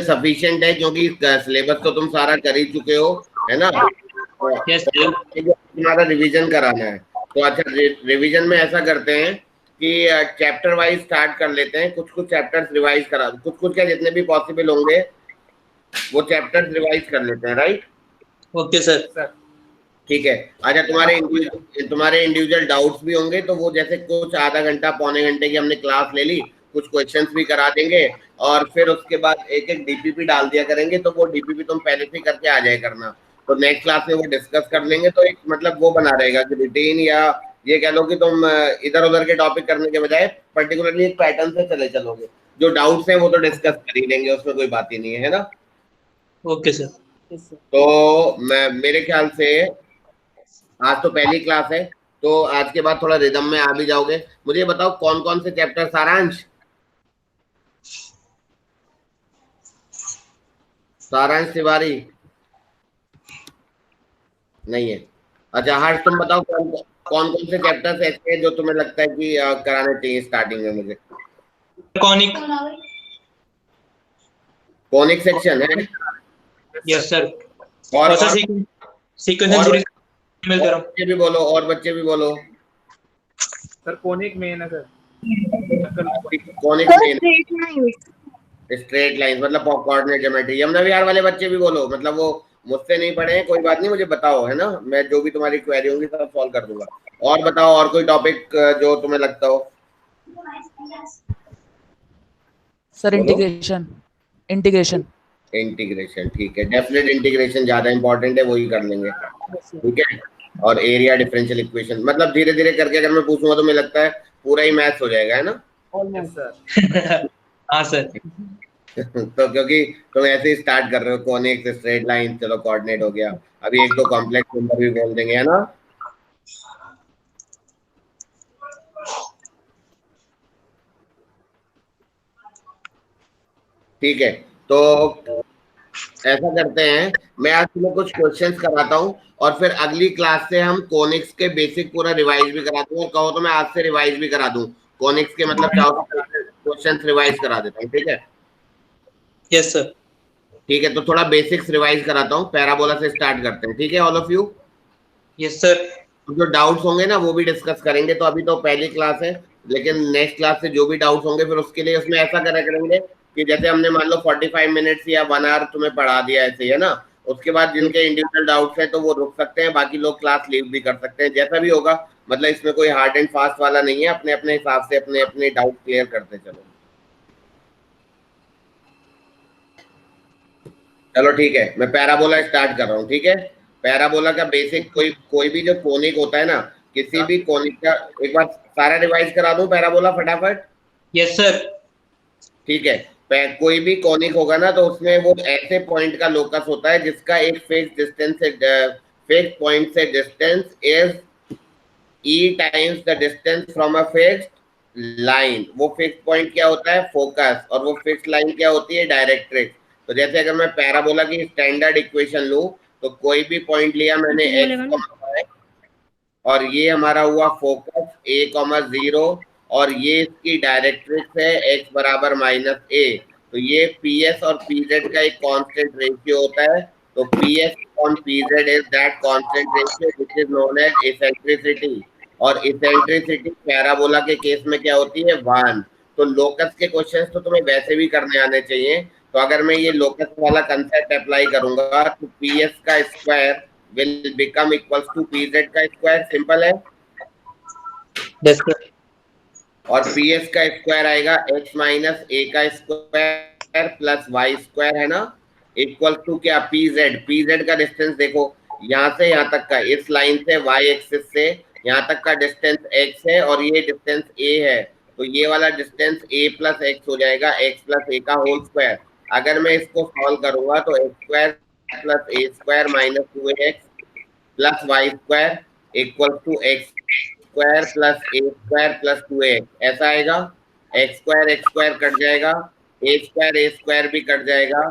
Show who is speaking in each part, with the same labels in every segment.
Speaker 1: Sufficient है, क्योंकि syllabus तो तुम सारा कर ही चुके हो, है ना?
Speaker 2: यस
Speaker 1: तुम्हारा रिवीजन कराना है। तो अच्छा, रिवीजन में ऐसा करते हैं कि चैप्टर वाइज स्टार्ट कर लेते हैं। कुछ कुछ चैप्टर्स रिवाइज करा, कुछ कुछ क्या, जितने भी पॉसिबल होंगे वो चैप्टर्स रिवाइज कर लेते हैं, राइट?
Speaker 2: Okay sir.
Speaker 1: ठीक है। अच्छा, तुम्हारे इंडिविजुअल डाउट्स भी होंगे, तो वो जैसे कुछ आधा घंटा पौने घंटे की हमने क्लास ले ली, कुछ क्वेश्चंस भी करा देंगे, और फिर उसके बाद एक एक डीपीपी डाल दिया करेंगे, तो वो डीपीपी तुम पहले से करके आ जाए करना, तो नेक्स्ट क्लास में वो डिस्कस कर लेंगे। तो एक मतलब वो बना रहेगा कि रूटीन, या ये कह लो कि तुम इधर उधर के टॉपिक करने के बजाय पर्टिकुलरली एक पैटर्न से चले चलोगे। जो डाउट्स हैं वो तो डिस्कस कर ही लेंगे, उसमें कोई बात ही नहीं है ना?
Speaker 2: Okay sir.
Speaker 1: तो मैं मेरे ख्याल से आज तो पहली क्लास है, तो आज के बाद थोड़ा रिदम में आ भी जाओगे। मुझे बताओ कौन कौन से चैप्टर, सारांश सारांश तिवारी नहीं है? अच्छा हर्ष, तुम बताओ कौन कौन कौन से चैप्टर्स ऐसे हैं जो तुम्हें लगता है कि कराने चाहिए स्टार्टिंग में मुझे?
Speaker 2: कॉनिक।
Speaker 1: कॉनिक सेक्शन है?
Speaker 2: Yes sir.
Speaker 1: और
Speaker 2: सर सीक्वेंस एंड सीरीज मिल
Speaker 1: और
Speaker 2: रहा
Speaker 1: बच्चे भी बोलो, और बच्चे भी बोलो।
Speaker 3: सर कोनिक मेन है sir.
Speaker 1: Conic main, straight line मतलब कोऑर्डिनेट ज्योमेट्री। यमुना विहार वाले बच्चे भी बोलो, मतलब वो मुझसे नहीं पढ़े हैं, कोई बात नहीं, मुझे बताओ, है ना? मैं जो भी तुम्हारी क्वेरी होंगी सब सॉल्व कर दूंगा। और बताओ, और कोई टॉपिक जो तुम्हें लगता हो?
Speaker 4: Sir integration. इंटीग्रेशन
Speaker 1: इंटीग्रेशन ठीक है, डेफिनेट इंटीग्रेशन ज्यादा इंपॉर्टेंट है, वही कर लेंगे, ठीक है। और एरिया डिफरेंशियल इक्वेशन, मतलब धीरे धीरे करके अगर मैं पूछूंगा तो मुझे लगता है पूरा ही मैथ्स हो जाएगा, है ना?
Speaker 2: हाँ सर।
Speaker 1: तो क्योंकि तुम ऐसे ही स्टार्ट कर रहे हो, कॉनिक, स्ट्रेट लाइन, चलो कोऑर्डिनेट हो गया, अभी एक दो कॉम्प्लेक्स नंबर भी बोल देंगे, है ना? ठीक है, तो ऐसा करते हैं, मैं आज तुम्हें कुछ क्वेश्चंस कराता हूँ, और फिर अगली क्लास से हम कोनिक्स के बेसिक पूरा रिवाइज भी करा दूँ, और कहो तो मैं आज से रिवाइज भी करा दूँ कोनिक्स के, मतलब चाहो क्वेश्चंस रिवाइज करा देता हूँ, ठीक है?
Speaker 2: Yes sir.
Speaker 1: ठीक है, तो थोड़ा बेसिक्स रिवाइज कराता हूँ, पैराबोला से स्टार्ट करते हैं, ठीक है all of you?
Speaker 2: Yes sir.
Speaker 1: जो डाउट्स होंगे ना वो भी डिस्कस करेंगे। तो अभी तो पहली क्लास है, लेकिन नेक्स्ट क्लास से जो भी डाउट्स होंगे फिर उसके लिए उसमें ऐसा करा करेंगे कि जैसे हमने मान लो 45 मिनट्स या 1 आवर तुम्हें पढ़ा दिया ऐसे, है ना? उसके बाद जिनके इंडिविजुअल डाउट्स है तो वो रुक सकते हैं, बाकी लोग क्लास लीव भी कर सकते हैं, जैसा भी होगा। मतलब इसमें कोई हार्ड एंड फास्ट वाला नहीं है, अपने अपने हिसाब से अपने अपने डाउट क्लियर करते चलो। चलो ठीक है, मैं पैराबोला स्टार्ट कर रहा हूँ, ठीक है? पैराबोला का बेसिक, कोई भी जो कोनिक होता है ना, किसी भी कोनिक का एक बार सारा रिवाइज करा दूं पैराबोला फटाफट।
Speaker 2: Yes sir.
Speaker 1: ठीक है, कोई भी कोनिक होगा ना तो उसमें वो ऐसे पॉइंट का लोकस होता है जिसका एक फिक्स डिस्टेंस से, फिक्स पॉइंट से distance is E times the distance from a fixed line. वो फिक्स पॉइंट क्या होता है? फोकस। और वो फिक्स लाइन क्या होती है? डायरेक्ट्रिक्स। तो जैसे अगर मैं पैराबोला की स्टैंडर्ड इक्वेशन लूं, तो कोई भी पॉइंट लिया मैंने x, और ये हमारा हुआ फोकस a,0, और ये इसकी डायरेक्ट्रिक्स है x बराबर -a। तो ये PS और PZ का एक कांस्टेंट रेशियो होता है। तो PS on PZ is that constant ratio which is known as eccentricity। और इसेंट्रिसिटी पैराबोला के केस में क्या होती है? 1। तो लोकस के क्वेश्चंस तो तुम्हें वैसे भी करने आने चाहिए। तो अगर मैं ये लोकस वाला कंसेप्ट अप्लाई करूंगा तो PS का square will become equals to PZ का स्क्वायर, सिंपल है।
Speaker 2: Yes sir.
Speaker 1: और PS का स्क्वायर आएगा x माइनस a का स्क्वायर प्लस y स्क्वायर, है ना? इक्वल टू क्या? PZ का डिस्टेंस देखो, यहाँ से यहाँ तक का, इस लाइन से y एक्सिस से यहाँ तक का डिस्टेंस x है, और ये डिस्टेंस a है। तो ये वाला डिस्टेंस a प्लस एक्स हो जाएगा, x प्लस a का होल स्क्वायर। अगर मैं इसको सॉल्व करूंगा तो x square plus a square minus 2x plus y square equal to x square plus a square plus 2x, ऐसा आएगा। एक्स स्क्वायर कट जाएगा, ए स्क्वायर भी कट जाएगा।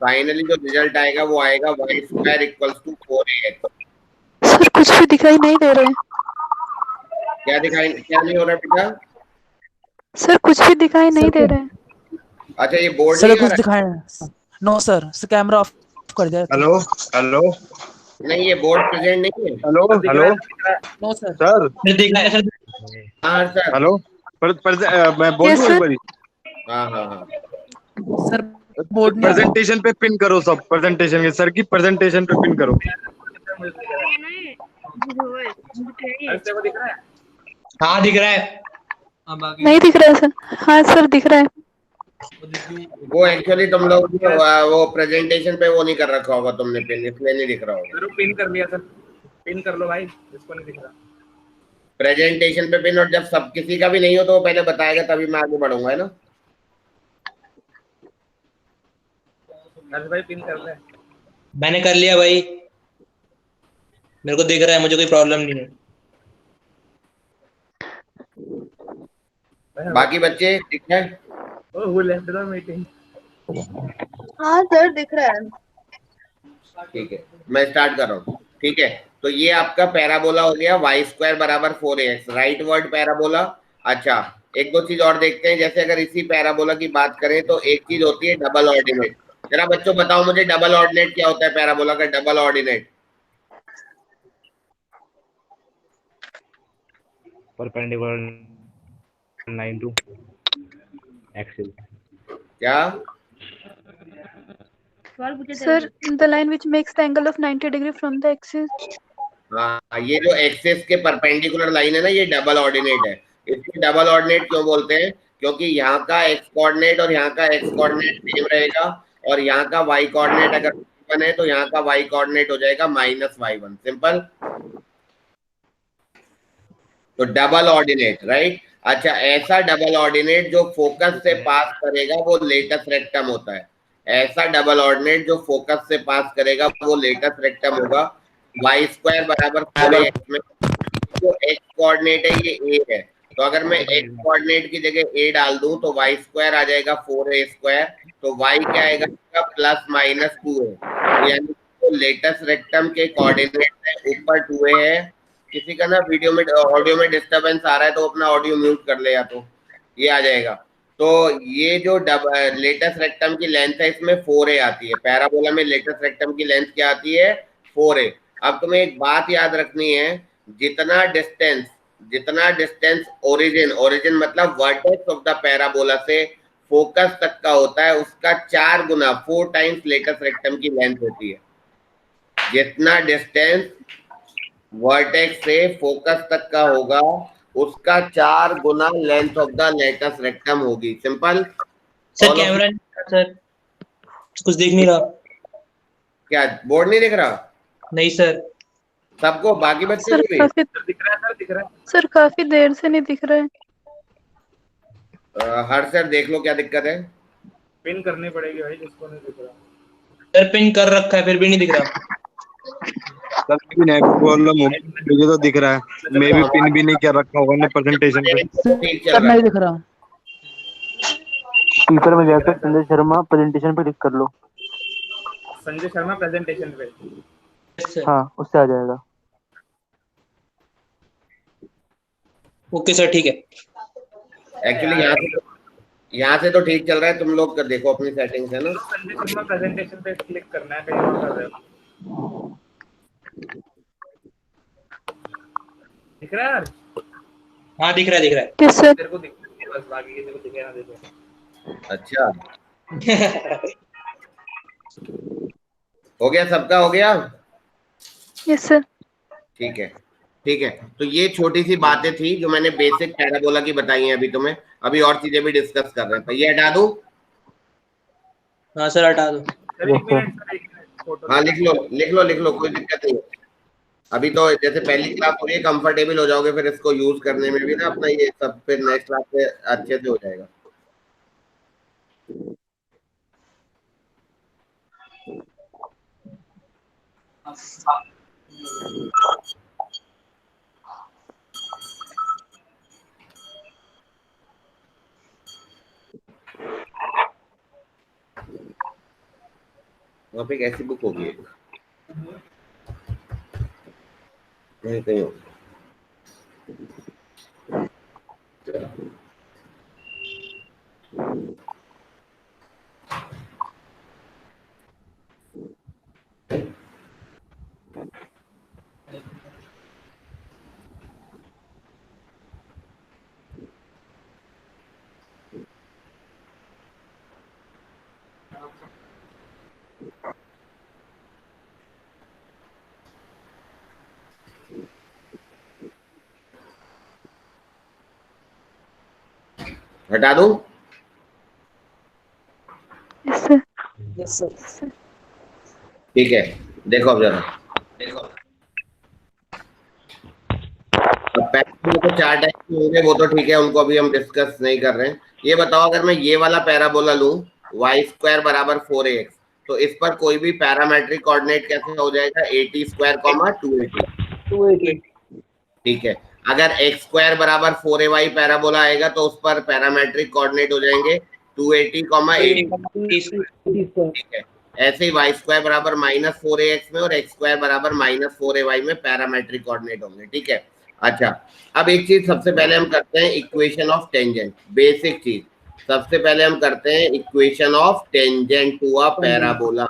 Speaker 1: फाइनली जो रिजल्ट आएगा वो आएगा y square equal to 4ax।
Speaker 5: Sir कुछ भी दिखाई नहीं दे रहे हैं।
Speaker 1: क्या नहीं हो रहा बेटा?
Speaker 5: सर कुछ भी दिखाई नहीं दे रहे हैं।
Speaker 1: अच्छा, ये बोर्ड
Speaker 4: सर
Speaker 1: नहीं आ
Speaker 4: कुछ
Speaker 1: रहा
Speaker 4: दिखाया नो सर, कैमरा ऑफ कर दिया।
Speaker 6: हेलो हेलो
Speaker 1: नहीं, ये बोर्ड प्रेजेंट नहीं है।
Speaker 6: हेलो
Speaker 3: दिख
Speaker 6: हेलो
Speaker 3: रहा है, दिख रहा है।
Speaker 4: No sir.
Speaker 6: सर
Speaker 2: सर दिख रहा है सर।
Speaker 1: हाँ सर।
Speaker 6: हेलो मैं बोल
Speaker 5: Yes,
Speaker 6: दूं
Speaker 5: sir.
Speaker 6: एक बारी
Speaker 1: हाँ हाँ हाँ।
Speaker 4: सर बोर्ड नहीं आ रहा।
Speaker 6: प्रेजेंटेशन पे पिन करो, सब प्रेजेंटेशन के सर की प्रेजेंटेशन पे पिन करो।
Speaker 3: मुझे दिख रहा है। को दिख रहा है।
Speaker 2: हाँ दिख रहा है।
Speaker 5: नहीं दिख रहा है सर। हाँ सर दिख रहा है।
Speaker 1: वो एक्चुअली तुम लोग वो प्रेजेंटेशन पे वो नहीं कर रखा होगा तुमने पिन, इसलिए नहीं दिख रहा होगा।
Speaker 3: जरूर पिन कर लिया सर। पिन कर लो भाई, इसको नहीं दिख रहा।
Speaker 1: प्रेजेंटेशन पे पिन, और जब सब किसी का भी नहीं हो तो वो पहले बताएगा, तभी मैं आगे बढ़ूंगा, है ना।
Speaker 3: हर्ष भाई पिन कर ले।
Speaker 2: मैंने कर लिया भाई, मेरे को दिख रहा है, मुझे कोई प्रॉब्लम नहीं है।
Speaker 1: बाकी बच्चे ठीक है।
Speaker 3: ओ हु लेफ्ट द मीटिंग।
Speaker 5: हाँ सर दिख रहा है।
Speaker 1: ठीक है, मैं स्टार्ट कर रहा हूँ। ठीक है, तो ये आपका पैराबोला हो गया y स्क्वायर बराबर 4ax, राइट वर्ड पैराबोला। अच्छा, एक दो चीज और देखते हैं। जैसे अगर इसी पैराबोला की बात करें तो एक चीज होती है डबल ऑर्डिनेट। जरा बच्चों बताओ मुझे, डबल ऑर्डिनेट क्या होता है पैराबोला का? Double ordinate
Speaker 7: perpendicular line to axis.
Speaker 1: क्या?
Speaker 5: Sir, the line which makes the angle of 90 degree from the axis.
Speaker 1: हाँ, ये जो एक्सेस के परपेंडिकुलर लाइन है ना, ये डबल ऑर्डिनेट है। इसको डबल ऑर्डिनेट क्यों बोलते हैं? क्योंकि यहाँ का एक्स कोऑर्डिनेट और यहाँ का एक्स कोऑर्डिनेट सेम रहेगा, और यहाँ का वाई कोऑर्डिनेट अगर वन है तो यहाँ का वाई कोऑर्डिनेट हो जाएगा -y1। सिंपल। तो डबल ऑर्डिनेट, राइट। अच्छा, ऐसा डबल ऑर्डिनेट जो फोकस से पास करेगा वो लेटस रेक्टम होता है। ऐसा डबल ऑर्डिनेट जो फोकस से पास करेगा वो लेटस रेक्टम होगा। y स्क्वायर बराबर 4ax में जो x कोऑर्डिनेट है ये a है, तो अगर मैं x कोऑर्डिनेट की जगह a डाल दूं तो y स्क्वायर आ जाएगा 4a स्क्वायर। तो y क्या आएगा? +-2a। तो यानी तो लेटस रेक्टम के कोऑर्डिनेट है ऊपर 2a है। किसी का ना वीडियो में ऑडियो में डिस्टरबेंस आ रहा है तो अपना ऑडियो म्यूट कर ले, या तो ये आ जाएगा। तो ये जो लेटस रेक्टम की लेंथ है इसमें 4a आती है। पैराबोला में लेटस रेक्टम की लेंथ क्या आती है? 4a। अब तुम्हें एक बात याद रखनी है, जितना डिस्टेंस ओरिजिन मतलब वर्टेक्स ऑफ द पैराबोला से फोकस तक का होता है, उसका 4 गुना 4 टाइम्स लेटस रेक्टम की लेंथ होती है। जितना डिस्टेंस वर्टेक्स से फोकस तक का होगा उसका 4 गुना length of the latus rectum होगी। सिंपल।
Speaker 2: सर कैमरा नहीं दिख रहा सर, कुछ दिख नहीं रहा।
Speaker 1: क्या बोर्ड नहीं दिख रहा
Speaker 2: नहीं सर।
Speaker 1: सबको? बाकी बच्चों
Speaker 5: सर
Speaker 1: को भी?
Speaker 5: काफी
Speaker 3: दिख रहा है सर, दिख रहा है।
Speaker 5: सर काफी देर से नहीं दिख रहा है।
Speaker 1: हर सर देख लो क्या दिक्कत है।
Speaker 3: पिन करनी पड़ेगी भाई, जिसको नहीं दिख रहा।
Speaker 2: सर पिन कर रखा है फिर भी नहीं दिख रहा।
Speaker 6: सर भी नहीं प्रॉब्लम होगी, मुझे तो दिख रहा है। मैं भी पिन भी नहीं कर रखा होगा ना प्रेजेंटेशन पे।
Speaker 1: ठीक चल
Speaker 4: सर
Speaker 1: रहा
Speaker 4: नहीं
Speaker 1: है।
Speaker 4: दिख रहा।
Speaker 7: स्पीकर में जाकर संजय शर्मा प्रेजेंटेशन पे क्लिक कर लो।
Speaker 3: संजय शर्मा प्रेजेंटेशन पे।
Speaker 2: Yes, sir.
Speaker 7: हाँ उससे आ जाएगा।
Speaker 2: ओके सर ठीक है।
Speaker 1: एक्चुअली यहाँ से तो ठीक चल रहा है। तुम लोग कर देखो अपनी सेटिंग्स, है ना।
Speaker 3: तो संजय शर्मा प्रेजेंटेशन पे क्लिक करना है, कहीं और कर रहे हो। दिख रहा है यार?
Speaker 2: हाँ दिख रहा है दिख रहा
Speaker 5: Yes sir.
Speaker 3: तेरे को दिख रहा है, बस बाकी किसी को दिखे ना दिखे।
Speaker 1: अच्छा,
Speaker 2: है।
Speaker 1: हो गया, सबका हो गया।
Speaker 5: Yes sir.
Speaker 1: ठीक है, ठीक है। तो ये छोटी सी बातें थी जो मैंने बेसिक पैराबोला की बताई हैं अभी तुम्हें। अभी और चीजें भी डिस्कस कर रहे हैं। ये हटा दूं?
Speaker 2: हाँ सर हटा दो।
Speaker 3: सर एक मिनट सर, एक मिनट फोटो।
Speaker 1: हाँ, लिख लो, कोई दिक्कत नहीं है। अभी तो जैसे पहली क्लास हो रही है, कंफर्टेबल हो जाओगे फिर इसको यूज करने में भी ना अपना, ये सब फिर नेक्स्ट क्लास से अच्छे से हो जाएगा। वहाँ पे एक ऐसी बुक होगी एक, नहीं कहीं होगी। हटा दूं?
Speaker 5: Yes, sir.
Speaker 4: Yes, sir.
Speaker 1: ठीक है, देखो अब जरा, अब पैराबोला तो 4 टाइप के होंगे, वो तो ठीक है, उनको अभी हम डिस्कस नहीं कर रहे हैं। ये बताओ, अगर मैं ये वाला पैराबोला लूं y स्क्वायर बराबर 4ax, तो इस पर कोई भी पैरामेट्रिक कोऑर्डिनेट कैसे हो जाएगा? 80 स्क्वायर 280। ठीक है, अगर x स्क्वायर बराबर 4ay पैराबोला आएगा तो उस पर पैरामेट्रिक कोऑर्डिनेट हो जाएंगे 280, 80। ठीक है, ऐसे ही y स्क्वायर बराबर -4ax में और x स्क्वायर बराबर -4ay में पैरामेट्रिक कोऑर्डिनेट होंगे। ठीक है, अच्छा, अब एक चीज सबसे पहले हम करते हैं, इक्वेशन ऑफ टेंजेंट, बेसिक चीज सबसे पहले हम करते हैं, equation of tangent to a parabola.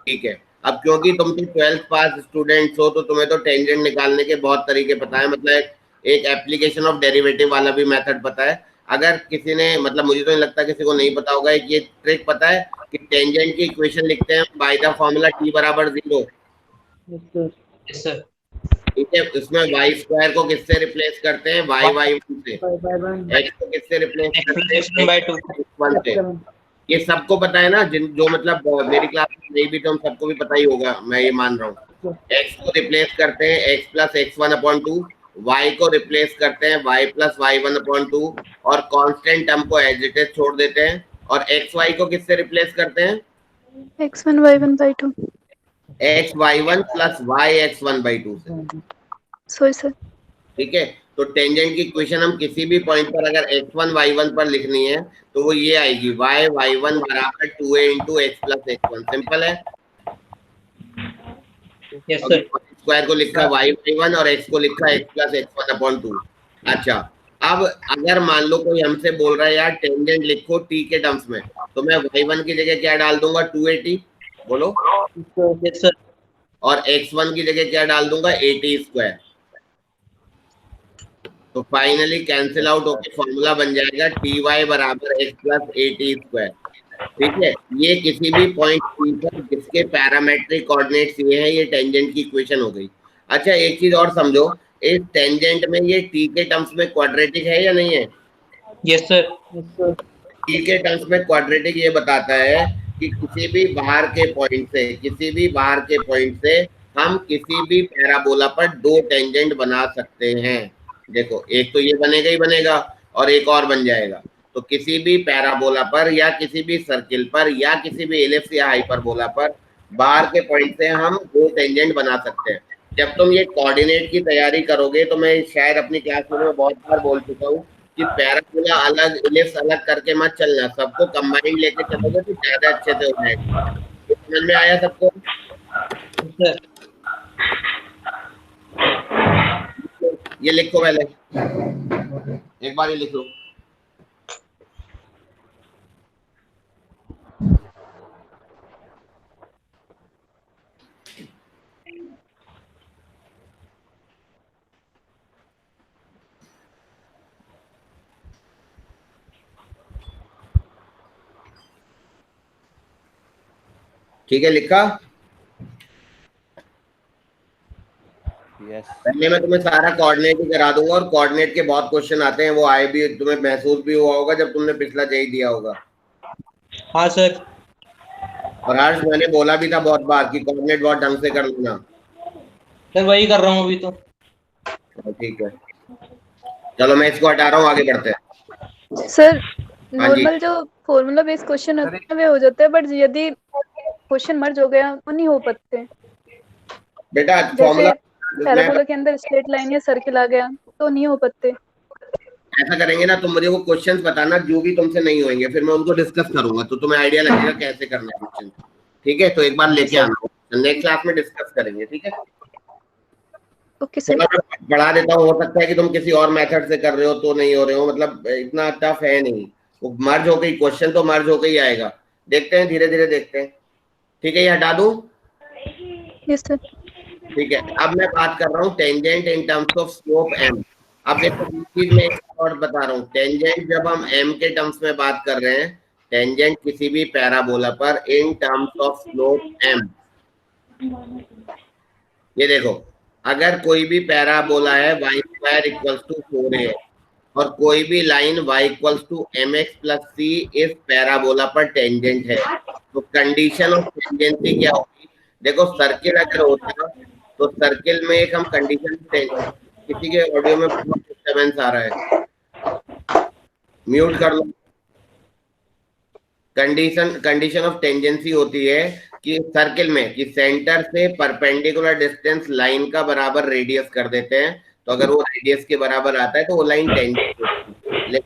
Speaker 1: ठीक है, अब क्योंकि तुम तो 12th पास स्टूडेंट्स हो तो तुम्हें तो टेंजेंट निकालने के बहुत तरीके पता है, मतलब एक एप्लीकेशन ऑफ डेरिवेटिव वाला भी मेथड पता है। अगर किसी ने, मतलब मुझे तो नहीं लगता किसी को नहीं पता होगा, एक ये ट्रिक पता है कि टेंजेंट की इक्वेशन लिखते हैं बाय द फॉर्मूला t बराबर 0।
Speaker 2: Yes sir.
Speaker 1: ठीक है, इसमें y स्क्वायर को किससे रिप्लेस करते हैं? y1 से। x को किससे रिप्लेस करते हैं? x1 से। ये सबको पता है ना, जो मतलब मेरी क्लास में नहीं भी तो हम सबको भी पता ही होगा, मैं ये मान रहा हूँ। x को रिप्लेस करते हैं x प्लस x1/2, y को रिप्लेस करते हैं y प्लस y1/2 और कांस्टेंट टर्म को एज इट इज छोड़ देते हैं, और x y को किससे रिप्लेस करते हैं?
Speaker 5: X1 Y1/2.
Speaker 1: x y1 plus y x1/2 से।
Speaker 5: Sorry, sir.
Speaker 1: ठीक है, तो टेंजेंट की इक्वेशन हम किसी भी पॉइंट पर अगर x1 y1 पर लिखनी है तो वो ये आएगी, y y1 बराबर 2a into x plus x1। Simple है।
Speaker 2: Yes sir.
Speaker 1: स्क्वायर को लिखा y y1 और x को लिखा x प्लस x1/2। अच्छा, अब अगर मान लो कोई हमसे बोल रहा है यार टेंजेंट लिखो t के टर्म्स में, तो मैं y1 की जगह क्या डाल दूंगा? 280। बोलो।
Speaker 2: Yes sir.
Speaker 1: और x1 की जगह क्या डाल दूंगा? 80 स्क्वायर। तो फाइनली कैंसिल आउट होकर फॉर्मूला बन जाएगा ty बराबर x प्लस 80 स्क्वायर। ठीक है, ये किसी भी पॉइंट p पर जिसके पैरामेट्रिक कोऑर्डिनेट्स ये हैं, ये टेंजेंट की इक्वेशन हो गई। अच्छा, एक चीज और समझो, इस टेंजेंट में ये t के टर्म्स में क्वाड्रेटिक है या नहीं है?
Speaker 2: Yes sir.
Speaker 1: t के टर्म्स में क्वाड्रेटिक ये बताता है कि किसी भी बाहर के पॉइंट से हम किसी भी पैराबोला पर दो टेंजेंट बना सकते हैं। देखो, एक तो ये बनेगा ही बनेगा और एक और बन जाएगा। तो किसी भी पैराबोला पर या किसी भी सर्किल पर या किसी भी एलिप्स या हाइपरबोला पर बाहर के पॉइंट से हम दो टेंजेंट बना सकते हैं। जब तुम ये कोऑर्डिनेट की तैयारी करोगे तो मैं शायद अपनी क्लास में बहुत बार बोल चुका हूँ कि पैराबोला अलग, एलिप्स अलग करके मत चलना, सबको कंबाइंड लेके चलोगे तो ज्यादा अच्छे से हो जाएगा। समझ में आया सबको? ये लिखो, पहले एक बार ये लिख लो। ठीक है, लिखा?
Speaker 8: यस।
Speaker 1: पहले मैं तुम्हें सारा कोऑर्डिनेट ही करा दूंगा, और कोऑर्डिनेट के बहुत क्वेश्चन आते हैं, वो आए भी, तुम्हें महसूस भी हुआ होगा जब तुमने पिछला जेई दिया होगा।
Speaker 2: हाँ सर।
Speaker 1: और हर्ष, मैंने बोला भी था बहुत बार कि कोऑर्डिनेट बहुत ढंग से कर लेना।
Speaker 2: सर वही कर रहा हूँ अभी तो।
Speaker 1: ठीक है, चलो मैं इसको हटा रहा हूँ, आगे बढ़ते हैं।
Speaker 5: सर,
Speaker 1: हाँ जी।
Speaker 5: नॉर्मल जो फॉर्मूला बेस्ड क्वेश्चन होते हैं वे हो जाते हैं, बट यदि क्वेश्चन मर्ज हो गया वो नहीं हो पाते।
Speaker 1: बेटा
Speaker 5: जैसे
Speaker 1: फॉर्मूला
Speaker 5: पैराबोला के अंदर स्ट्रेट लाइन या सर्किल आ गया तो नहीं हो पाते।
Speaker 1: ऐसा करेंगे ना, तुम मुझे वो क्वेश्चंस बताना जो भी तुमसे नहीं होंगे, फिर मैं उनको डिस्कस करूंगा तो तुम्हें आइडिया लगेगा कैसे करना है क्वेश्चन। ठीक है, तो एक बार लेके आना, नेक्स्ट क्लास में डिस्कस करेंगे। ठीक है,
Speaker 5: ओके सर।
Speaker 1: बढ़ा देता हूँ, हो सकता है कि तुम किसी और मेथड से कर रहे हो तो नहीं हो रहे हो, मतलब इतना टफ है नहीं, वो मर्ज हो गई, क्वेश्चन तो मर्ज होकर ही आएगा। देखते हैं, धीरे धीरे देखते हैं। ठीक है, ये हटा दूं?
Speaker 5: Yes sir.
Speaker 1: ठीक है, अब मैं बात कर रहा हूँ tangent in terms of slope m। अब देखो इस चीज में एक और बता रहा हूँ, टेंजेंट जब हम m के टर्म्स में बात कर रहे हैं, टेंजेंट किसी भी पैराबोला पर इन टर्म्स ऑफ स्लोप m, ये देखो अगर कोई भी पैराबोला है y square equals to 4a और कोई भी line y equals to mx plus c इस पैराबोला पर टेंजेंट है, तो कंडीशन ऑफ टेंजेंसी क्या होगी? देखो सर्किल अगर होता तो सर्किल में एक हम कंडीशन, किसी के ऑडियो में बहुत डिस्टर्बेंस आ रहा है, म्यूट कर लो। कंडीशन ऑफ टेंजेंसी होती है कि सर्किल में कि सेंटर से परपेंडिकुलर डिस्टेंस लाइन का बराबर रेडियस कर देते हैं, तो अगर वो रेडियस के बराबर आता है तो वो लाइन टेंजेंट होती है।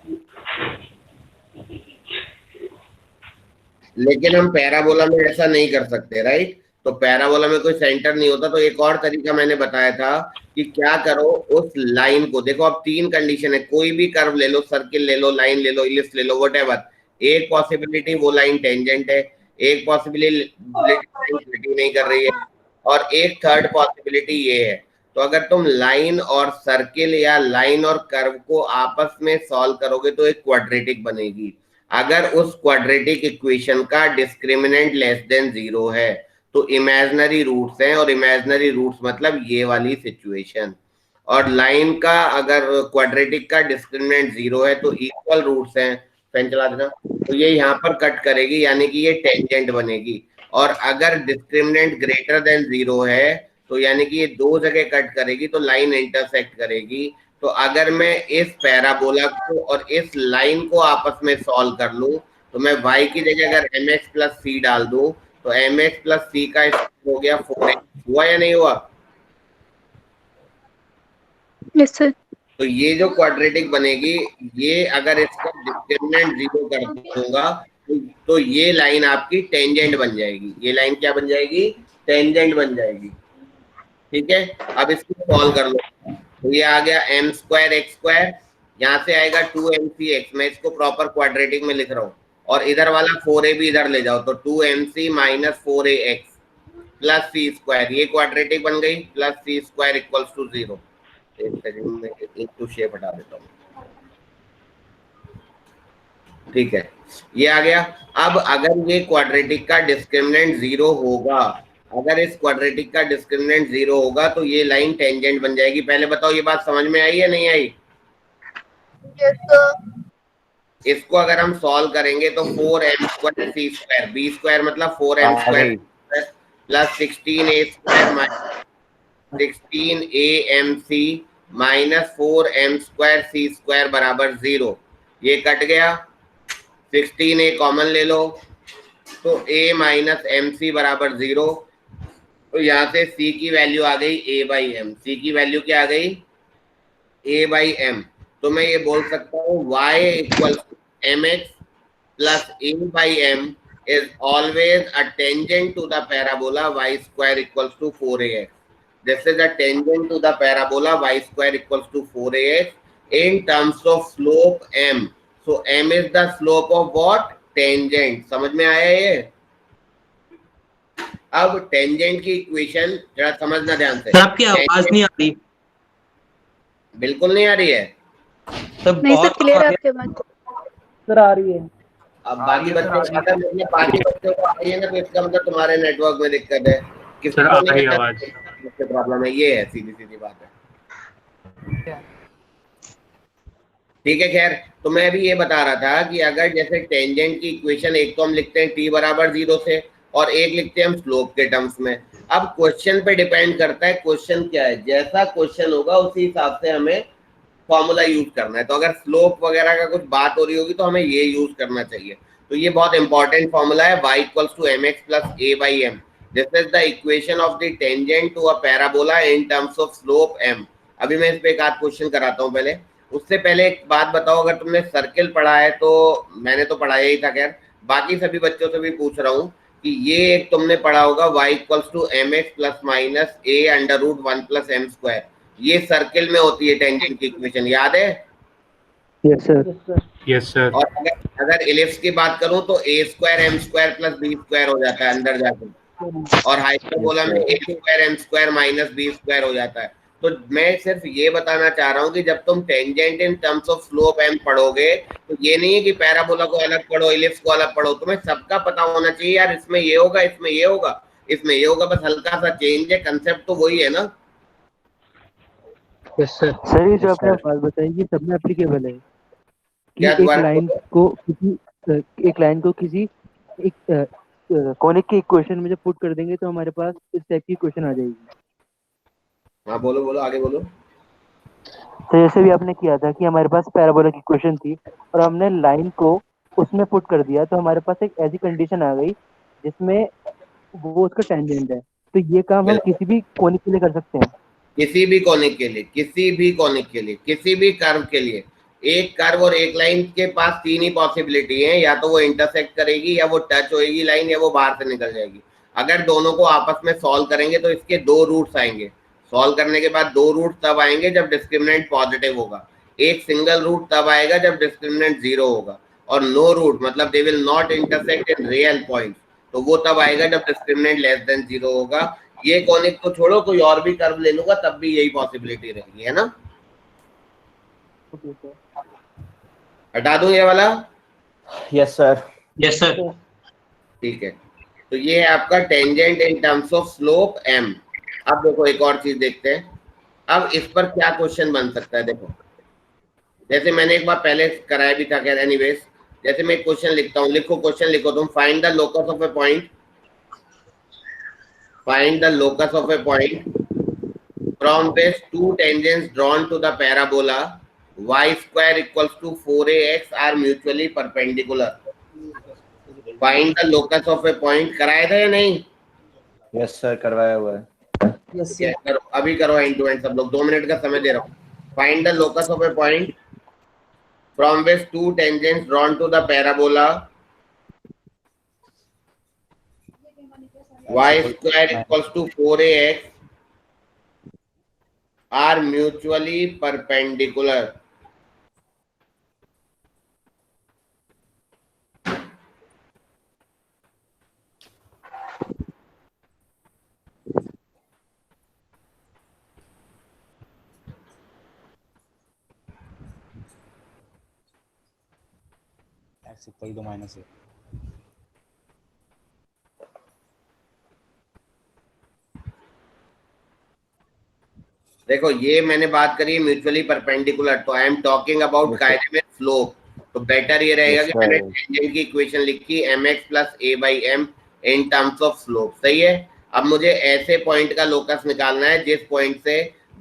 Speaker 1: लेकिन हम पैराबोला में ऐसा नहीं कर सकते, राइट? तो पैराबोला में कोई सेंटर नहीं होता, तो एक और तरीका मैंने बताया था कि क्या करो, उस लाइन को देखो, अब तीन कंडीशन है, कोई भी कर्व ले लो, सर्किल ले लो, लाइन ले लो, इलिप्स ले लो, व्हाटएवर। एक पॉसिबिलिटी वो लाइन टेंजेंट है, एक पॉसिबिलिटी नहीं कर रही है, और एक थर्ड पॉसिबिलिटी ये है। तो अगर तुम लाइन और सर्किल या लाइन और कर्व को आपस में सॉल्व करोगे तो एक क्वाड्रेटिक बनेगी। अगर उस क्वाड्रेटिक इक्वेशन का डिस्क्रिमिनेंट लेस देन 0 है तो इमेजिनरी रूट्स हैं, और इमेजिनरी रूट्स मतलब ये वाली सिचुएशन। और लाइन का अगर क्वाड्रेटिक का डिस्क्रिमिनेंट 0 है तो इक्वल रूट्स हैं, पेन चला देना, तो ये यहाँ पर कट करेगी, यानी कि ये टेंजेंट बनेगी। और अगर डिस्क्रिमिनेंट ग्रेटर देन 0 है तो यानी कि ये दो जगह कट करेगी, तो लाइन इंटरसेक्ट करेगी। तो अगर मैं इस पैराबोला को और इस लाइन को आपस में सॉल्व कर लूं, तो मैं y की जगह अगर mx प्लस c डाल दूं तो mx प्लस c का हो गया 4x। हुआ या नहीं हुआ?
Speaker 5: Yes sir.
Speaker 1: तो ये जो क्वाड्रेटिक बनेगी, ये अगर इसका डिस्क्रिमिनेंट 0 कर दूंगा तो ये लाइन आपकी टेंजेंट बन जाएगी। ये लाइन क्या बन जाएगी? टेंजेंट बन जाएगी। ठीक है, अब इसको सॉल्व कर लो। तो ये आ गया m स्क्वायर x स्क्वायर, यहाँ से आएगा 2mcx, मैं इसको प्रॉपर क्वाड्रेटिक में लिख रहा हूँ, और इधर वाला 4a भी इधर ले जाओ, तो 2mc minus 4ax plus c square, ये क्वाड्रेटिक बन गई, plus c square equals to 0। एक सेकंड में एक तो शेप हटा देता हूँ। ठीक है, ये आ गया। अब अगर ये क्वाड्रेटिक का डिस्क्रिमिनेंट 0 होगा, अगर इस क्वाड्रेटिक का डिस्क्रिमिनेंट 0 होगा तो ये लाइन टेंजेंट बन जाएगी। पहले बताओ ये बात समझ में आई है नहीं आई? इसको अगर हम सॉल्व करेंगे तो 4m square c square, b square मतलब 4m square plus 16a square minus 16amc minus 4m square c square बराबर 0। ये कट गया, 16a कॉमन ले लो, तो a माइनस mc बराबर 0। तो यहाँ से c की वैल्यू आ गई a बाई m। c की वैल्यू क्या आ गई? a by m। तो मैं ये बोल सकता हूँ y equal mx plus a by m is always a tangent to the parabola y square equals to 4ax. This is a tangent to the parabola y square equals to 4ax in terms of slope m. So m is the slope of what? Tangent। समझ में आया ये? अब tangent की equation जरा समझना ध्यान से।
Speaker 2: सर आपकी आवाज नहीं आ रही।
Speaker 1: बिल्कुल नहीं आ रही है?
Speaker 2: सब
Speaker 5: नहीं सर,
Speaker 2: बहुत
Speaker 5: क्लियर है आपके बात।
Speaker 4: सर आ रही है।
Speaker 1: अब बाकी बच्चे अगर मतलब बाकी बच्चों को आ रही है ना, तो इसका मतलब तुम्हारे नेटवर्क में दिक्कत है।
Speaker 3: सर आ रही है आवाज।
Speaker 1: प्रॉब्लम है, ये है, सीधी सीधी बात है। ठीक है, खैर, तो मैं अभी ये बता रहा था कि अगर जैसे टेंजेंट की इक्वेशन एक तो हम लिखते हैं t बराबर 0 से, और एक लिखते हैं हम स्लोप के टर्म्स में। अब क्वेश्चन पे डिपेंड करता है क्वेश्चन क्या है, जैसा क्वेश्चन होगा उसी हिसाब से हमें फॉर्मूला यूज करना है। तो अगर स्लोप वगैरह का कुछ बात हो रही होगी तो हमें ये यूज करना चाहिए। तो ये बहुत इंपॉर्टेंट फॉर्मूला है, y equals to mx plus a by m। This is the equation of the tangent to a parabola in terms of slope m। अभी मैं इस पे एक आध क्वेश्चन कराता हूँ। पहले उससे पहले एक बात बताओ, अगर तुमने सर्किल पढ़ा है तो मैंने तो पढ़ाया ही था, खैर बाकी सभी बच्चों से भी पूछ रहा हूँ कि ये एक तुमने पढ़ा होगा y equals to mx plus minus a under root 1 plus m square. ये सर्किल में होती है टेंजेंट की इक्वेशन, याद है?
Speaker 7: Yes sir.
Speaker 3: Yes sir.
Speaker 1: और अगर इलिप्स की बात करूं तो a square m square plus b square हो जाता है अंदर जाकर। और हाइपरबोला में A square M square minus B square हो जाता है। तो मैं सिर्फ ये बताना चाह रहा हूँ कि जब तुम tangent in terms of slope m पढ़ोगे तो ये नहीं है कि पैराबोला को अलग पढ़ो, इलिप्स को अलग पढ़ो, तुम्हें सबका पता होना चाहिए यार, इसमें ये होगा, इसमें ये होगा, इसमें ये होगा, बस हल्का सा चेंज है, कंसेप्ट तो वही है ना।
Speaker 7: Yes sir. सर ये जो आपने बात बताई ये सब में एप्लीकेबल है कि
Speaker 1: क्या
Speaker 7: एक
Speaker 1: दोबारा
Speaker 7: लाइन को किसी एक कॉनिक के इक्वेशन में जब पुट कर देंगे तो हमारे पास इस टाइप की इक्वेशन आ जाएगी।
Speaker 1: हाँ बोलो बोलो आगे बोलो।
Speaker 7: तो जैसे भी आपने किया था कि हमारे पास पैराबोला की इक्वेशन थी और हमने लाइन को उसमें पुट कर दिया तो हमारे पास एक ऐसी कंडीशन आ गई जिसमें वो उसका टेंजेंट है। तो ये काम हम किसी भी कॉनिक के लिए कर सकते हैं,
Speaker 1: किसी भी कॉनिक के लिए, किसी भी कॉनिक के लिए, किसी भी कर्व के लिए। एक कर्व और एक लाइन के पास तीन ही पॉसिबिलिटी है, या तो वो इंटरसेक्ट करेगी, या वो टच होएगी लाइन, या वो बाहर से निकल जाएगी। अगर दोनों को आपस में सॉल्व करेंगे तो इसके दो रूट्स आएंगे। सॉल्व करने के बाद दो रूट तब आएंगे जब डिस्क्रिमिनेंट पॉजिटिव होगा। एक सिंगल रूट तब आएगा जब डिस्क्रिमिनेंट 0 होगा। और नो रूट मतलब they will not intersect in real point, तो वो तब आएगा जब डिस्क्रिमिनेंट लेस देन 0 होगा। ये कॉनिक तो छोड़ो, कोई और भी कर्व ले लूंगा तब भी यही पॉसिबिलिटी रहेगी, है ना। हटा दूं ये वाला?
Speaker 8: Yes sir.
Speaker 2: Yes sir.
Speaker 1: ठीक है, तो ये है आपका tangent in terms of slope m. अब देखो एक और चीज देखते हैं, अब इस पर क्या क्वेश्चन बन सकता है। देखो जैसे मैंने एक बार पहले कराया भी था, खैर एनीवेज, जैसे मैं एक क्वेश्चन लिखता हूँ, लिखो क्वेश्चन लिखो तुम, find the locus of A point, find the locus of a point from which two tangents drawn to the parabola y square equals to 4ax are mutually perpendicular. Find the locus of a point। कराया था या नहीं?
Speaker 8: Yes sir करवाया हुआ है।
Speaker 4: Yes
Speaker 1: yes, करो, अभी करो एंड टू एंड सब लोग, 2 मिनट का समय दे रहा हूँ। Find the locus of a point from which two tangents drawn to the parabola y square equals to 4ax are mutually perpendicular.
Speaker 9: x equal to -a।
Speaker 1: देखो ये मैंने बात करी है म्यूचुअली परपेंडिकुलर, तो आई एम टॉकिंग अबाउट कायदे में slope. तो बेटर ये रहेगा कि मैंने टेंजेंट की इक्वेशन लिखी mx plus a/m in terms of slope. सही है। अब मुझे ऐसे पॉइंट का लोकस निकालना है जिस पॉइंट से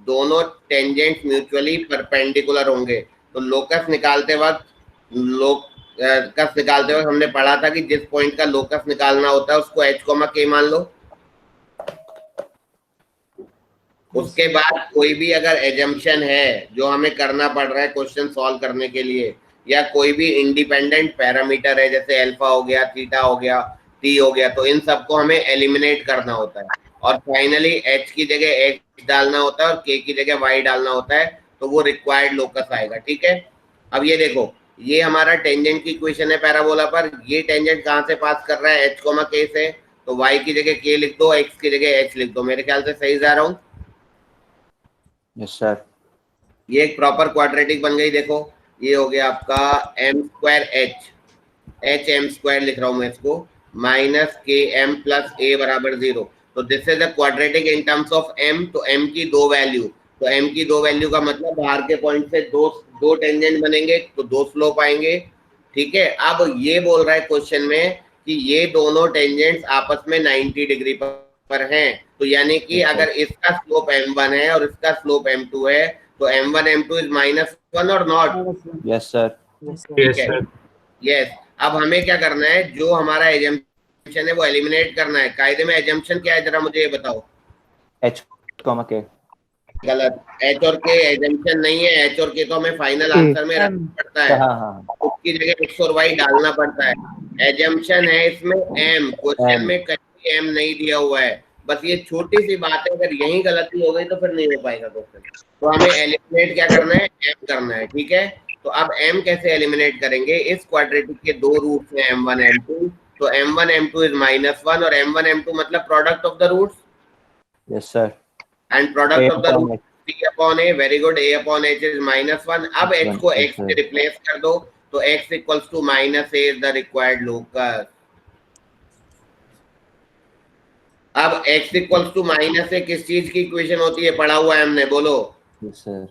Speaker 1: दोनों टेंजेंट्स म्यूचुअली परपेंडिकुलर होंगे। तो लोकस निकालते वक्त हमने पढ़ा था कि जिस पॉइंट का लोकस निकालना होता है उसको h, k मान लो। उसके बाद कोई भी अगर एजम्पशन है जो हमें करना पड़ रहा है क्वेश्चन सॉल्व करने के लिए, या कोई भी इंडिपेंडेंट पैरामीटर है जैसे अल्फा हो गया, थीटा हो गया, टी हो गया, तो इन सबको हमें एलिमिनेट करना होता है। और फाइनली एच की जगह एक्स डालना होता है और के की जगह वाई डालना होता है, तो वो रिक्वायर्ड लोकस आएगा। ठीक है। अब ये देखो, ये हमारा टेंजेंट की इक्वेशन है पैराबोला पर। ये टेंजेंट कहाँ से पास कर रहा है? h, k से। तो y की जगह k लिख दो, x की जगह h लिख दो। मेरे ख्याल से सही जा रहा हूँ?
Speaker 8: Yes sir.
Speaker 1: ये एक प्रॉपर क्वाड्रेटिक बन गई। देखो ये हो गया आपका m square h m square लिख रहा हूँ मैं इसको, माइनस के एम प्लस ए बराबर 0। तो this is the quadratic in terms of m। तो m की दो वैल्यू, तो m की दो वैल्यू का मतलब बाहर के पॉइंट से दो टेंजेंट बनेंगे तो दो स्लोप आएंगे। ठीक है। अब ये बोल रहा है क्वेश्चन में कि ये दोनों टेंजेंट्स आपस में 90 डिग्री पर हैं। तो यानी कि अगर इसका स्लोप m1 है और इसका स्लोप m2 है तो m1 m2 इज -1 और नॉट।
Speaker 8: Yes sir.
Speaker 1: ठीक है। यस। अब हमें क्या करना है, जो हमारा एजम्पशन है वो एलिमिनेट करना है। कायदे में एजम्पशन क्या है जरा मुझे ये बताओ।
Speaker 8: h, k।
Speaker 1: गलत। h और k एजम्पशन नहीं है। h और k तो हमें फाइनल आंसर में रखना पड़ता है। उसकी जगह x और y डालना पड़ता है। एजम्पशन है इसमें m। क्वेश्चन में कहीं m नहीं दिया हुआ है। बस ये छोटी सी बात है, अगर यही गलती हो गई तो फिर नहीं हो पाएगा क्वेश्चन। तो हमें एलिमिनेट क्या करना है? m करना है। ठीक है। तो अब m कैसे एलिमिनेट करेंगे? इस क्वाड्रेटिक के दो रूट्स हैं m1 m2, तो m1 m2 is -1 और m1 m2 मतलब product of the roots
Speaker 8: Yes, sir.
Speaker 1: And product of the
Speaker 8: upon
Speaker 1: root c/a, very good, a/h is -1. अब h को x से रिप्लेस कर दो तो x equals to -a is the required locus. अब x equals to -a किस चीज की इक्वेशन होती है, पढ़ा हुआ है हमने, बोलो.
Speaker 8: Yes, sir.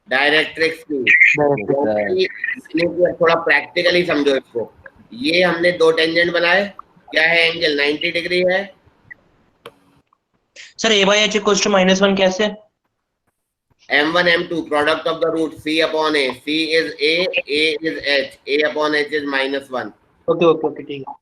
Speaker 1: डायरेक्ट्रिक्स की. थोड़ा प्रैक्टिकली समझो इसको. ये हमने दो टेंजेंट बनाए, क्या है एंगल, 90 डिग्री है.
Speaker 2: Sir a by h equals to -1 कैसे?
Speaker 1: m1 m2 product of the root c/a, c is a is h, a/h is -1.
Speaker 2: Okay ठीक है.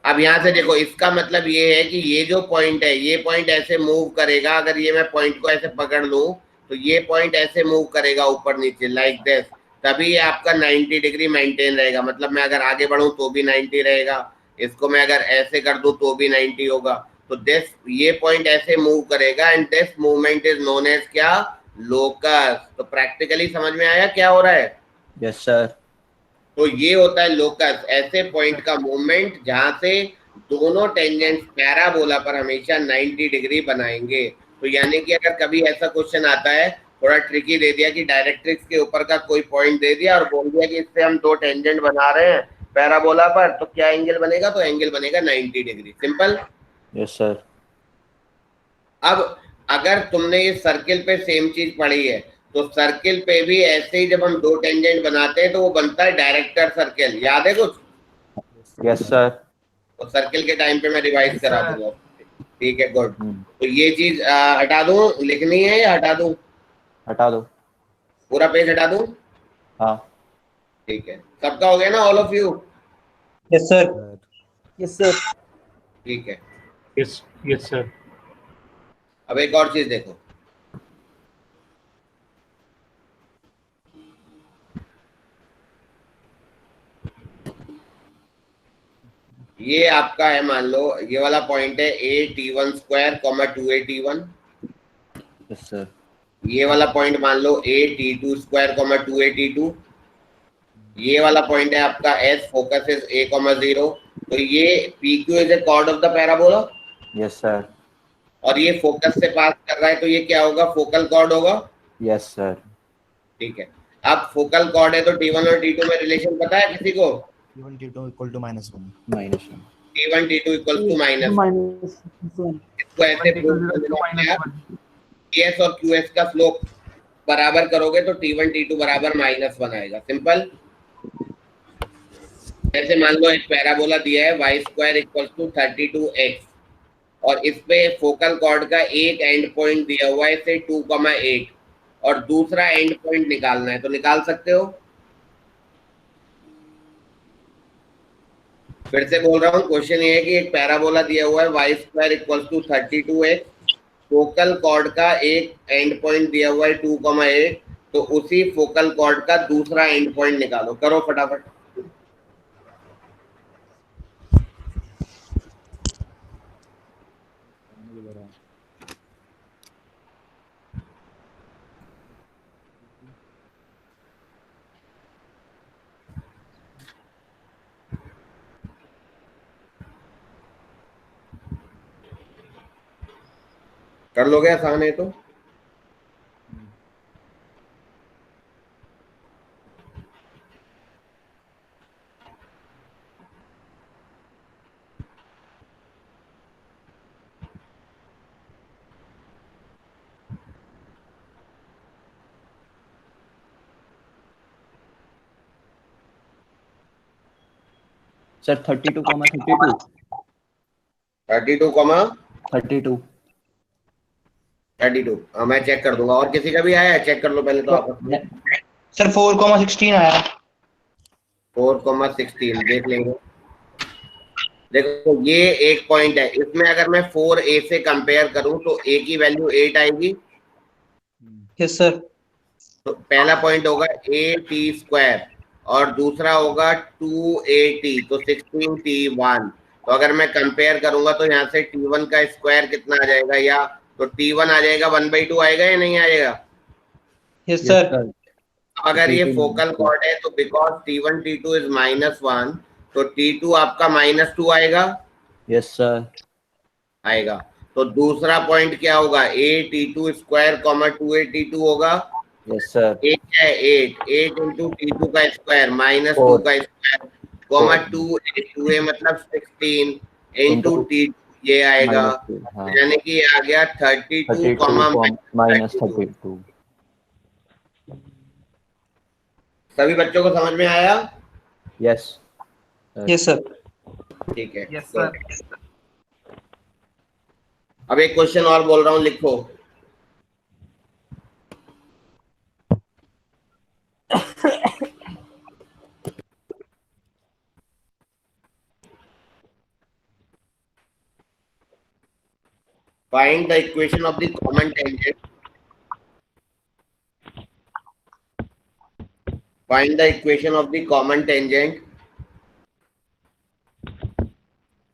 Speaker 1: अब यहाँ से देखो, इसका मतलब ये है कि ये जो पॉइंट है, ये पॉइंट ऐसे मूव करेगा. अगर ये मैं पॉइंट को ऐसे पकड़ लूं तो ये पॉइंट ऐसे मूव करेगा ऊपर नीचे लाइक दिस, तभी ये आपका 90 डिग्री मेंटेन रहेगा. मतलब मैं अगर आगे बढ़ूं तो भी 90 रहेगा, इसको मैं अगर ऐसे कर दूं तो भी 90 होगा. तो दिस, ये पॉइंट ऐसे मूव करेगा and this movement is known as क्या, लोकस. तो प्रैक्टिकली समझ में आया क्या हो रहा है?
Speaker 8: Yes, sir.
Speaker 1: तो ये होता है लोकस, ऐसे पॉइंट का मूवमेंट जहां से दोनों टेंजेंट्स पैराबोला पर हमेशा 90 डिग्री बनाएंगे. तो यानी कि अगर कभी ऐसा क्वेश्चन आता है, थोड़ा ट्रिकी दे दिया कि डायरेक्ट्रिक्स के ऊपर का कोई पॉइंट दे दिया और बोल दिया कि इससे हम दो टेंजेंट बना रहे हैं पैराबोला पर, तो क्या एंगल बनेगा, तो एंगल बनेगा 90 डिग्री. सिंपल.
Speaker 8: Yes, sir.
Speaker 1: अब अगर तुमने ये सर्किल पे सेम चीज पढ़ी है, तो सर्किल पे भी ऐसे ही जब हम दो टेंजेंट बनाते हैं तो वो बनता है डायरेक्टर सर्किल. याद है कुछ?
Speaker 8: Yes, sir.
Speaker 1: तो सर्किल के टाइम पे मैं रिवाइज करा दूंगा. ठीक है, गुड. तो ये चीज हटा दूं, लिखनी है या हटा दूं?
Speaker 8: हटा दो.
Speaker 1: पूरा पेज हटा दूं?
Speaker 8: हाँ.
Speaker 1: ठीक है, सबका हो गया ना, all of you?
Speaker 2: Yes sir.
Speaker 4: Yes sir.
Speaker 1: ठीक है.
Speaker 3: Yes sir.
Speaker 1: अब एक और चीज देखो, ये आपका है, मान लो ये वाला पॉइंट है a/t1 square, 2a/t1.
Speaker 8: Yes, sir.
Speaker 1: ये वाला पॉइंट मान लो a/t2 स्क्वायर, 2a/t2. ये वाला पॉइंट है आपका s, फोकस इज a, 0. तो ये PQ is a chord of the parabola.
Speaker 8: Yes, sir.
Speaker 1: और ये फोकस से पास कर रहा है, तो ये क्या होगा, फोकल कॉर्ड होगा.
Speaker 8: Yes, sir.
Speaker 1: ठीक है. अब फोकल कॉर्ड है तो T1 और T2 में रिलेशन पता है किसी को?
Speaker 9: T1 T2 equal to -1.
Speaker 8: -1.
Speaker 1: T1 T2 equal to -1. इसको ऐसे प्रूव करना है. PS और QS का स्लोप बराबर करोगे तो T1 T2 बराबर -1 आएगा. सिंपल. ऐसे मान लो एक पैराबोला दिया है y² इक्वल टू 32x और इस पे फोकल कॉर्ड का एक एंड पॉइंट दिया हुआ है से 2,8 और दूसरा एंड पॉइंट निकालना है, तो निकाल सकते हो. फिर से बोल रहा हूँ, क्वेश्चन ये है कि एक पैराबोला दिया हुआ है y² equal to 32x, focal cord का एक एंड पॉइंट दिया हुआ है 2,8, तो उसी फोकल कॉर्ड का दूसरा एंड पॉइंट निकालो. करो फटाफट. कर लोगे, आसान है तो.
Speaker 8: Sir, 32,32.
Speaker 1: 32,32.
Speaker 8: 32.
Speaker 1: हाँ, मैं चेक कर दूंगा. और किसी का भी आया है? चेक कर लो पहले तो आपस में.
Speaker 2: सर 4,16 आया.
Speaker 1: 4,16 देख लेंगे. देखो ये एक पॉइंट है, इसमें अगर मैं 4a से कंपेयर करूं तो a की वैल्यू 8 आएगी.
Speaker 2: Yes sir.
Speaker 1: तो पहला पॉइंट होगा a/t² और दूसरा होगा 2a/t, तो 16t1. तो अगर मैं कंपेयर करूंगा तो यहाँ से t1 का स्क्वायर कितना आ जाएगा, या तो t1 आ जाएगा 1/2 आएगा या नहीं आएगा?
Speaker 2: Yes sir.
Speaker 1: अगर ये फोकल कॉर्ड है तो बिकॉज T1 T2 इज -1, तो T2 आपका -2 आएगा,
Speaker 8: यस सर,
Speaker 1: आएगा। तो दूसरा पॉइंट क्या होगा, 8T2 square comma 2A T2 होगा।
Speaker 8: यस सर,
Speaker 1: 8 है 8 इंटू T2 का स्क्वायर -2
Speaker 8: 4
Speaker 1: का स्क्वायर कॉमा
Speaker 8: 4
Speaker 1: 2A मतलब 16 इंटू
Speaker 8: इंटू
Speaker 1: T2 ये आएगा।
Speaker 8: -2, हाँ,
Speaker 1: यानी कि ये आ गया 32 कॉमा
Speaker 8: 32 माइनस
Speaker 1: 32।
Speaker 8: 32।
Speaker 1: सभी बच्चों को समझ में आया?
Speaker 8: Yes
Speaker 2: yes sir.
Speaker 1: ठीक है,
Speaker 3: यस
Speaker 1: good.
Speaker 3: सर।
Speaker 1: अब एक क्वेश्चन और बोल रहा हूं, लिखो। Find the equation of the common tangent. Find the equation of the common tangent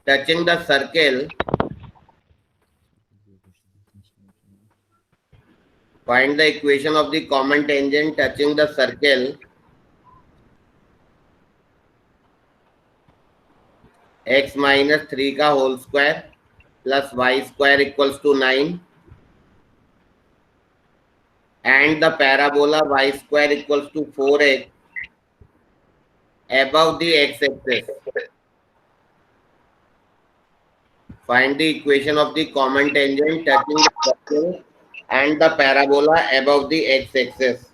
Speaker 1: touching the circle. Find the equation of the common tangent touching the circle x minus 3 का whole square plus y square equals to 9 and the parabola y square equals to 4x above the x-axis. Find the equation of the common tangent touching the circle and the parabola above the x-axis.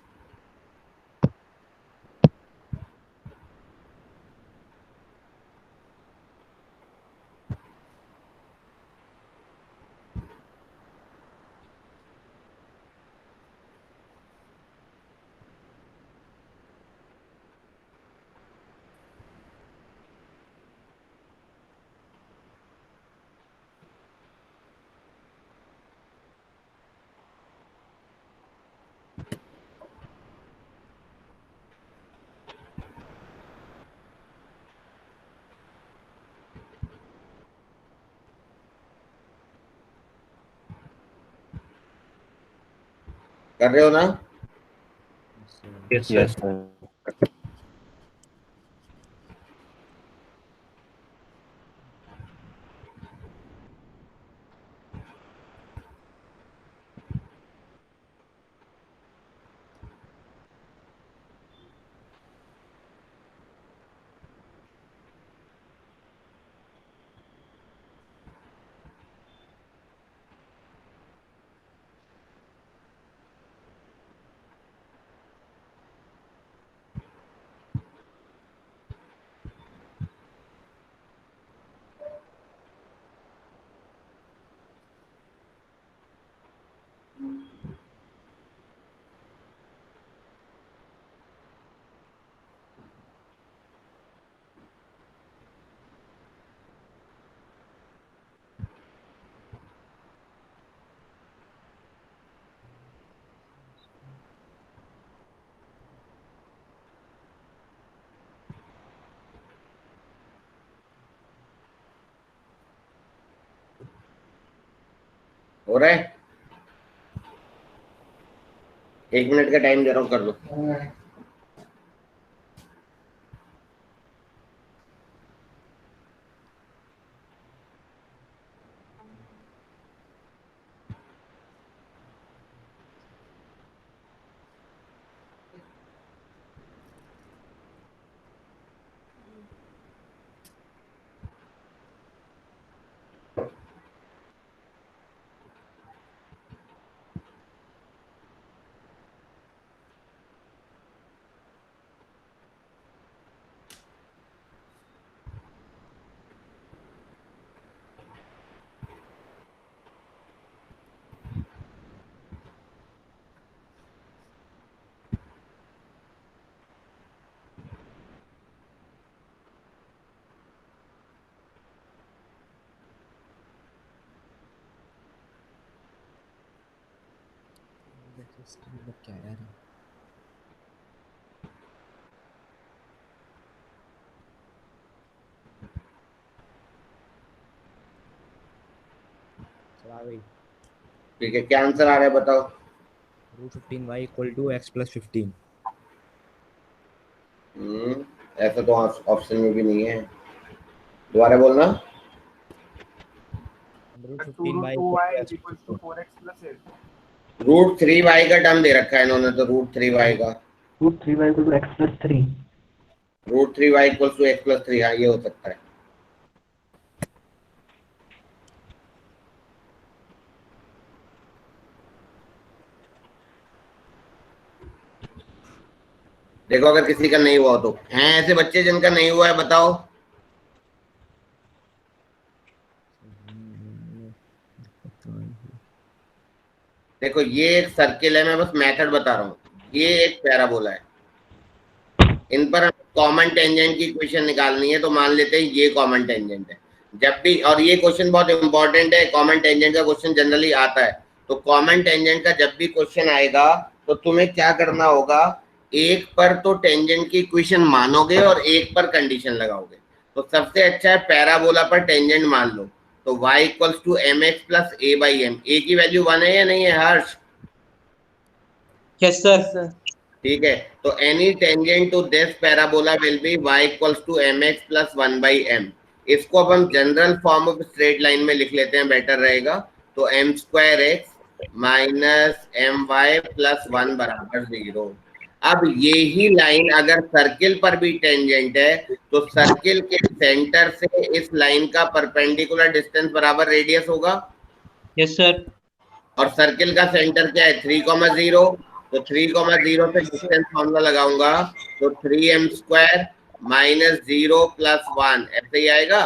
Speaker 1: कर रहे हो ना?
Speaker 8: Yes sir,
Speaker 1: हो रहा है? 1 minute का time दे रहा हूं, कर लो।
Speaker 9: क्या यार, चला भाई।
Speaker 1: ठीक है, क्या आंसर आ रहा है बताओ?
Speaker 9: √15y = x+15।
Speaker 1: ऐसा तो ऑप्शन में भी नहीं है। दोबारा बोलना।
Speaker 3: √2y is equals to 4x plus 8.
Speaker 1: √3y का टर्म दे रखा है इन्होंने, तो √3y का
Speaker 7: √3y को x plus 3
Speaker 1: √3y equals to x plus 3, हाँ ये हो सकता है। देखो अगर किसी का नहीं हुआ हो तो, हैं ऐसे बच्चे जिनका नहीं हुआ है बताओ। देखो ये एक सर्किल है, मैं बस मेथड बता रहा हूँ, ये एक पैराबोला है, इन पर कॉमन टेंजेंट की इक्वेशन निकालनी है, तो मान लेते हैं ये कॉमन टेंजेंट है। जब भी, और ये क्वेश्चन बहुत इंपॉर्टेंट है, कॉमन टेंजेंट का क्वेश्चन जनरली आता है, तो कॉमन टेंजेंट का जब भी क्वेश्चन आएगा तो तुम्हें क्या करना होगा, एक पर तो टेंजेंट की इक्वेशन मानोगे और एक पर कंडीशन लगाओगे। तो सबसे अच्छा है पैराबोला पर टेंजेंट मान लो, तो y equals to mx plus a by M. A की वैल्यू 1 है या नहीं है हर्ष?
Speaker 2: Yes sir.
Speaker 1: ठीक है, तो any tangent to this parabola will be y equals to mx plus 1 by m. इसको अब हम general form of straight line में लिख लेते हैं, बेटर रहेगा। तो m square x minus m y plus 1 बराबर 0। अब यही लाइन अगर सर्किल पर भी टेंजेंट है, तो सर्किल के सेंटर से इस लाइन का परपेंडिकुलर डिस्टेंस बराबर रेडियस होगा।
Speaker 2: Yes sir.
Speaker 1: और सर्किल का सेंटर क्या है, 3,0, तो 3,0 से डिस्टेंस फॉर्मूला लगाऊंगा, तो 3m स्क्वायर माइनस 0 प्लस 1 ऐसे ही आएगा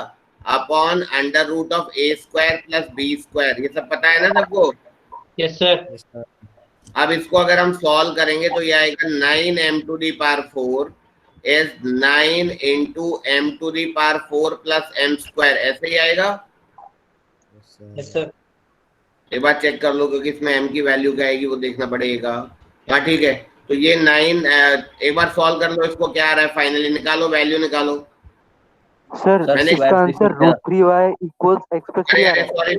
Speaker 1: upon under root of a square plus b square. ये सब पता है ना सबको?
Speaker 2: Yes sir.
Speaker 1: अब इसको अगर हम सॉल्व करेंगे तो ये आएगा 9m to the power 4 is 9 into m to the power 4 plus m square, ऐसे ही आएगा।
Speaker 2: Yes sir.
Speaker 1: एक बार चेक कर लो, क्योंकि इसमें m की वैल्यू क्या आएगी वो देखना पड़ेगा। हाँ ठीक है, तो ये 9 एक बार सॉल्व कर लो इसको, क्या आ रहा है फाइनली, निकालो वैल्यू निकालो।
Speaker 7: सर
Speaker 1: मैंने
Speaker 7: इसका answer √3y equals x plus 3 आ रहा है।
Speaker 1: सॉरी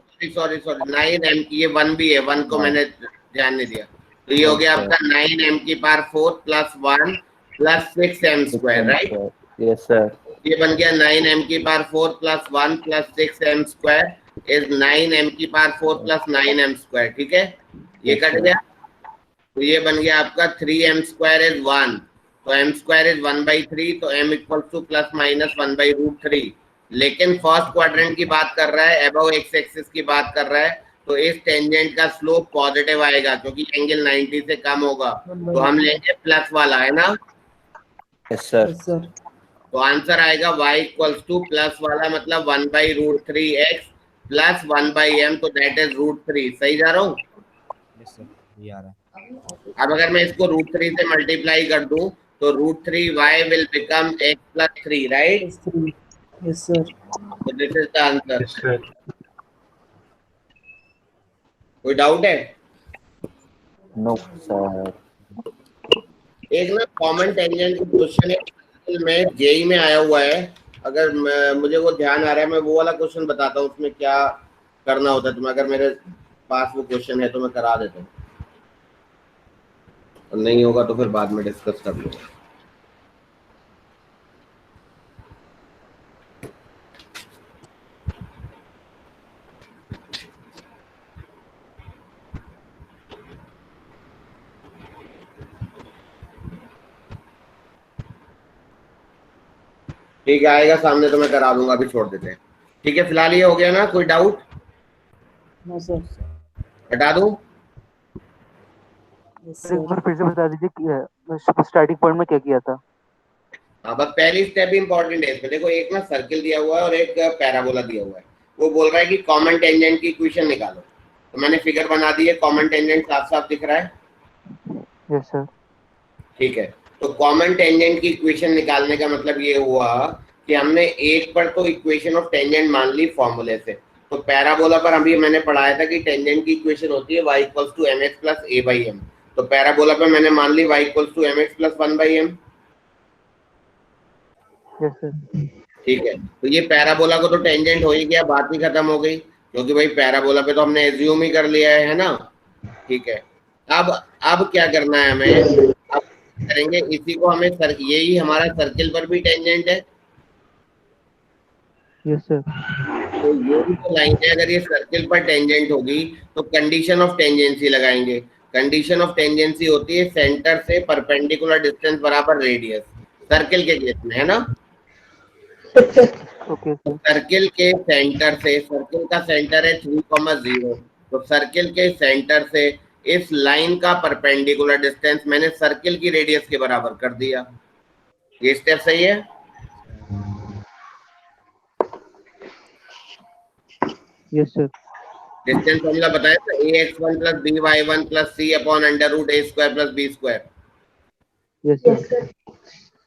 Speaker 1: 9m की, ये 1 भी है, 1 को मैंने ध्यान नहीं दिया। तो ये हो गया आपका 9m की power 4 plus 1 plus 6m square, right?
Speaker 8: Yes sir.
Speaker 1: ये बन गया 9m की power 4 plus 1 plus 6m square is 9m की पावर 4 प्लस 9m स्क्वायर। ठीक है, ये कट गया, तो ये बन गया आपका 3m स्क्वायर इज 1, तो m स्क्वायर इज 1/3, तो m equal two plus minus 1/√3। लेकिन फर्स्ट क्वाड्रेंट की बात कर रहा है, अबव x एक्सिस की बात कर रहा है, तो इस टेंजेंट का स्लोप पॉजिटिव आएगा क्योंकि एंगल 90 से कम होगा, तो हम लेंगे प्लस वाला, है ना?
Speaker 8: Yes sir.
Speaker 1: तो आंसर आएगा y इक्वल्स टू प्लस वाला, मतलब 1/√3x प्लस 1/m, तो दैट इज √3। सही जा रहा हूँ?
Speaker 9: यस सर, ये आ रहा है।
Speaker 1: अब अगर मैं इसको √3 से मल्टीप्लाई कर दूं तो √3y will become x plus 3, right?
Speaker 4: Yes sir.
Speaker 1: तो दिस इज द आंसर। कोई डाउट है?
Speaker 8: No sir.
Speaker 1: एक ना कॉमन टेंजेंट का क्वेश्चन है, में जेई में आया हुआ है, अगर मुझे वो ध्यान आ रहा है मैं वो वाला क्वेश्चन बताता हूँ, उसमें क्या करना होता है। तो अगर मेरे पास वो क्वेश्चन है तो मैं करा देता हूँ, और नहीं होगा तो फिर बाद में डिस्कस कर लूँगा। ठीक है, आएगा सामने तो मैं करा दूंगा, अभी छोड़ देते हैं। ठीक है, फिलहाल ये हो गया ना, कोई डाउट?
Speaker 4: No sir.
Speaker 1: हटा दूं?
Speaker 7: एक बार फिर से बता दीजिए कि स्टार्टिंग पॉइंट में क्या किया था।
Speaker 1: हाँ, बस पहली स्टेप भी इंपॉर्टेंट है इसमें। देखो एक ना सर्किल दिया हुआ है और एक पैराबोला दिया हुआ है, वो बोल रहा है कि कॉमन टेंजेंट की इक्वेशन निकालो, तो मैंने फिगर बना दी है, कॉमन टेंजेंट साफ साफ दिख रहा है।
Speaker 7: Yes sir.
Speaker 1: ठीक है, तो कॉमन टेंजेंट की इक्वेशन निकालने का मतलब ये हुआ कि हमने एक पर तो इक्वेशन ऑफ टेंजेंट मान ली फॉर्मूले से। तो पैराबोला पर अभी मैंने पढ़ाया था कि टेंजेंट की इक्वेशन होती है y equals to mx plus a by m, तो पैराबोला पर मैंने मान ली y equals to mx plus 1 by m।
Speaker 7: Yes sir.
Speaker 1: ठीक है, तो ये पैराबोला को तो टेंजेंट हो ही गया, बात ही खत्म हो गई, क्योंकि भाई पैराबोला पे तो हमने एज्यूम ही कर लिया है ना। ठीक है, अब क्या करना है हमें, अब करेंगे इसी को, हमें यही हमारा सर्किल पर भी टेंजेंट है,
Speaker 7: यस सर।
Speaker 1: तो ये भी तो लाइन है, अगर ये सर्किल पर टेंजेंट होगी तो कंडीशन ऑफ टेंजेंसी लगाएंगे। कंडीशन ऑफ टेंजेंसी होती है सेंटर से परपेंडिकुलर डिस्टेंस बराबर रेडियस, सर्किल के केस में, है ना।
Speaker 7: Okay sir.
Speaker 1: सर्किल के सेंटर से, सर्किल का सेंटर है 3,0, तो सर्किल के सेंटर से इस लाइन का परपेंडिकुलर डिस्टेंस मैंने सर्किल की रेडियस के बराबर कर दिया। ये स्टेप सही है?
Speaker 7: Yes sir.
Speaker 1: डिस्टेंस फॉर्मूला बताया था, ax1 + by1 + c upon √a² + b²।
Speaker 7: Yes sir.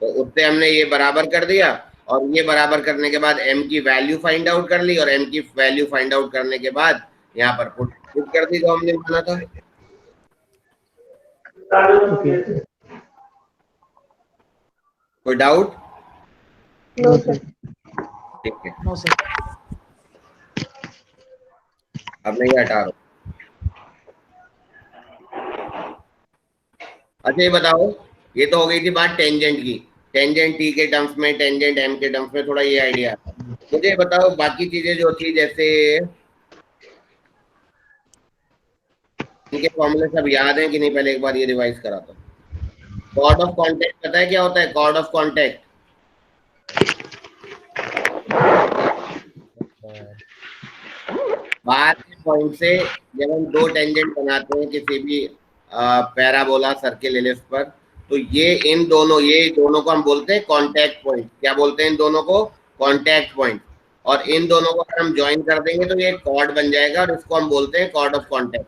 Speaker 1: तो उससे हमने ये बराबर कर दिया, और ये बराबर करने के बाद m की वैल्यू फाइंड आउट कर ली, और m की वैल्यू फाइंड आउट करने के बाद यहाँ पर पुट कर दी जो हमने माना था।
Speaker 7: ओके।
Speaker 1: कोई डाउट?
Speaker 7: No sir.
Speaker 1: ठीक है,
Speaker 4: नो सर।
Speaker 1: अब मैं ये हटा रहा हूँ। अच्छा ये बताओ, ये तो हो गई थी बात टेंजेंट की, टेंजेंट t के टर्म्स में, टेंजेंट m के टर्म्स में, थोड़ा ये आइडिया आता है। मुझे बताओ बाकी चीजें जो थी, जैसे इनके फॉर्मूले सब याद हैं कि नहीं, पहले एक बार ये रिवाइज कराता हूँ। कॉर्ड ऑफ कॉन्टैक्ट पता है क्या होता है? कॉर्ड ऑफ कॉन्टैक्ट बाहर के पॉइंट से जब हम दो टेंजेंट बनाते हैं किसी भी पैराबोला सर्किल एलिप्स पर, तो ये दोनों को हम बोलते हैं कांटेक्ट पॉइंट। क्या बोलते हैं इन दोनों को? Contact point. और इन दोनों को अगर हम ज्वाइन कर देंगे तो ये कॉर्ड बन जाएगा, और इसको हम बोलते हैं कॉर्ड ऑफ कॉन्टैक्ट।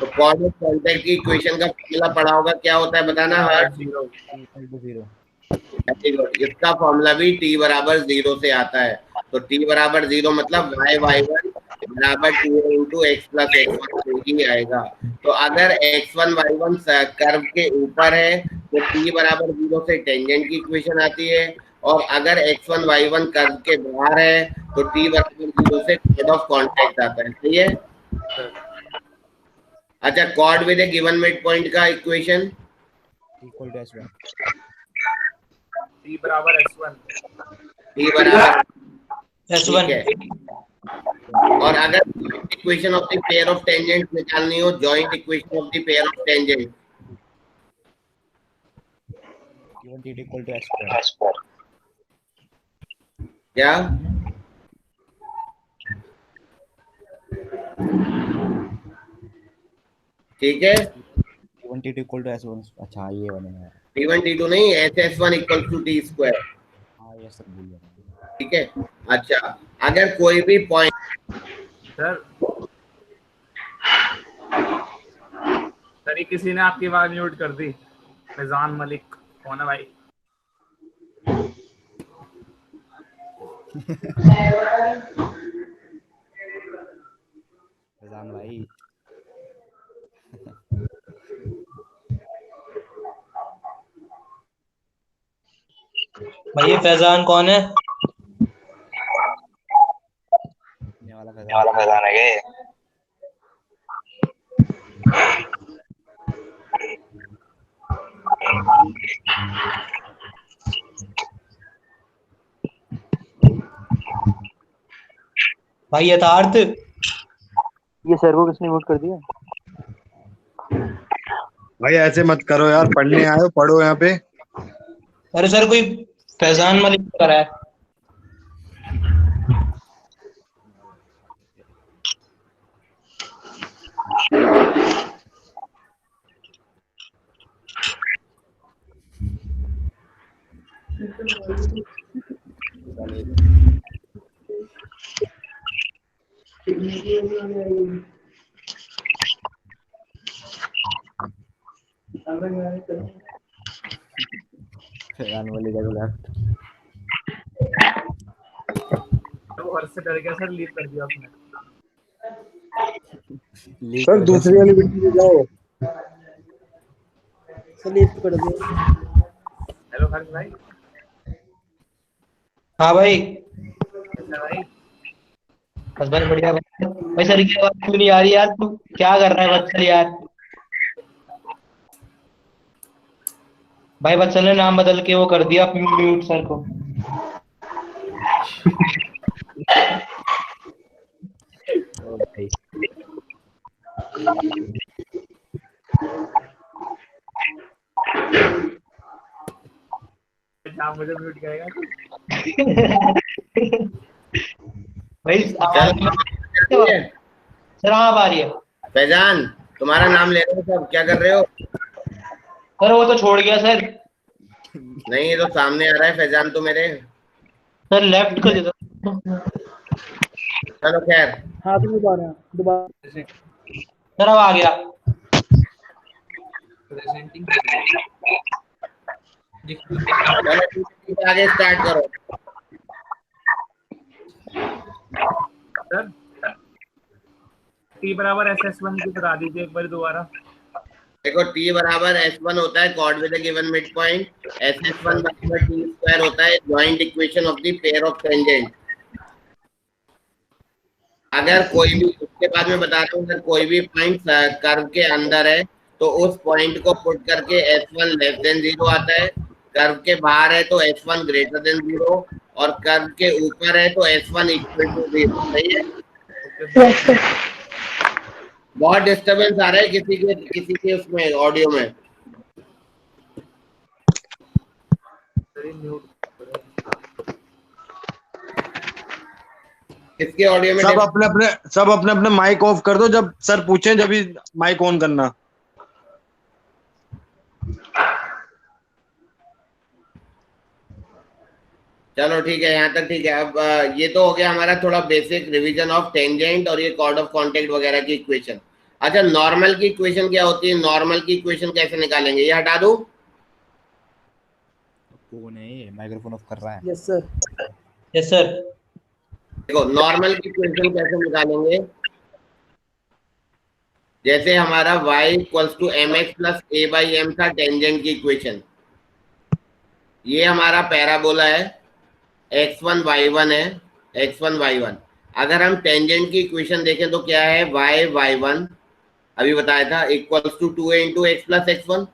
Speaker 1: तो कॉर्ड ऑफ कॉन्टैक्ट की इक्वेशन का फॉर्मूला पढ़ा होगा, क्या होता है बताना? हर 0 इसका फॉर्मूला भी t = 0 से आता है। तो t = 0 मतलब y1 = 2 x + x1 ही आएगा। तो अगर x1 y1 कर्व के ऊपर है तो t = 0 से टेंजेंट की इक्वेशन आती है, और अगर x1 y1 कर्व के बाहर है तो t = 0 से कॉर्ड ऑफ कॉन्टैक्ट आता है। सही है? अच्छा, chord with a given midpoint का equation
Speaker 9: equal to s1
Speaker 3: t बराबर s1
Speaker 1: t बराबर
Speaker 2: S1
Speaker 1: ठीक है। और अगर equation of the pair of tangents निकालनी हो, joint equation of the pair of tangent,
Speaker 9: given t equal to s2
Speaker 1: क्या? ठीक है,
Speaker 9: given t equal to s1। अच्छा ये बनेगा।
Speaker 1: t1 t2 नहीं, s1 = t²।
Speaker 9: हाँ ये सब भूल गया।
Speaker 1: ठीक है। अच्छा, अगर कोई भी पॉइंट,
Speaker 3: सर ये किसी ने आपकी आवाज म्यूट कर दी। फैजान मलिक कौन है भाई?
Speaker 9: फैजान भाई
Speaker 2: भाई ये फैजान कौन है?
Speaker 9: ये वाला फैजान
Speaker 2: है ये। भाई यथार्थ,
Speaker 7: ये सर को किसने वोट कर दिया?
Speaker 6: भाई ऐसे मत करो यार, पढ़ने आए हो पढ़ो यहाँ पे।
Speaker 2: अरे सर कोई फैजान मलिक करा है।
Speaker 9: फैजान वाली का लेफ्ट।
Speaker 3: तो घर से डर गया सर, लीव कर दिया उसने।
Speaker 6: सर दूसरी वाली बिल्डिंग में जाओ।
Speaker 4: सर लिफ्ट कर दो।
Speaker 3: हेलो हर्ष भाई।
Speaker 2: हाँ भाई,
Speaker 3: कैसा भाई?
Speaker 2: बस भाई बढ़िया भाई। सर की आवाज क्यों नहीं आ रही यार? तू क्या कर रहा है बच्चन यार? भाई बच्चन ने नाम बदल के वो कर दिया म्यूट सर को।
Speaker 9: ओ भाई
Speaker 3: जहाँ मुझे म्यूट करेगा
Speaker 2: भाई
Speaker 1: चलो
Speaker 2: आवाज
Speaker 1: ठीक है।
Speaker 2: सर आप आ रही है
Speaker 1: फैजान तुम्हारा नाम ले रहे हो सब, क्या कर रहे हो?
Speaker 2: सर, वो तो छोड़ गया सर।
Speaker 1: नहीं ये तो सामने आ रहा है फैजान तो मेरे।
Speaker 2: सर लेफ्ट कर देता।
Speaker 1: चलो खैर,
Speaker 4: हाँ तो दोबारा दोबारा
Speaker 2: सर अब आ गया।
Speaker 1: चलो ठीक है, आगे स्टार्ट करो।
Speaker 3: सर टी बराबर SS1 की बता दीजिए एक बार दोबारा।
Speaker 1: देखो t बराबर s1 होता है cord with a given mid point, ss1 बराबर t स्क्वायर होता है joint equation of the pair of tangent. अगर कोई भी, उसके बाद में बताता हूँ, अगर कोई भी पॉइंट कर्व के अंदर है तो उस पॉइंट को पुट करके s1 लेस देन 0 आता है, कर्व के बाहर है तो s1 ग्रेटर देन 0 और कर्व के ऊपर है तो s1 इक्वल टू 0। सही है? बहुत डिस्टरबेंस आ रहा है किसी के उसमें ऑडियो में। किसके ऑडियो में?
Speaker 6: सब अपने अपने माइक ऑफ कर दो, जब सर पूछें जब ही माइक ऑन करना।
Speaker 1: चलो ठीक है, यहाँ तक ठीक है। अब ये तो हो गया हमारा थोड़ा बेसिक रिवीजन ऑफ टेंजेंट और ये कॉर्ड ऑफ कांटेक्ट वगैरह की इक्वेशन। अच्छा, नॉर्मल की इक्वेशन क्या होती है? नॉर्मल की इक्वेशन कैसे निकालेंगे? ये हटा दूं?
Speaker 9: कौन है ये? माइक्रोफोन ऑफ कर रहा है।
Speaker 4: Yes sir.
Speaker 2: Yes sir.
Speaker 1: देखो नॉर्मल की इक्वेशन कैसे निकालेंगे। जैसे हमारा y equals to mx plus a by m था टेंजेंट की इक्वेशन। ये हमारा पैराबोला है, x1 y1 है, x1 y1। अगर हम टेंजेंट की इक्वेशन देखें तो क्या है? y y1 अभी बताया था equals to 2a into x plus x1,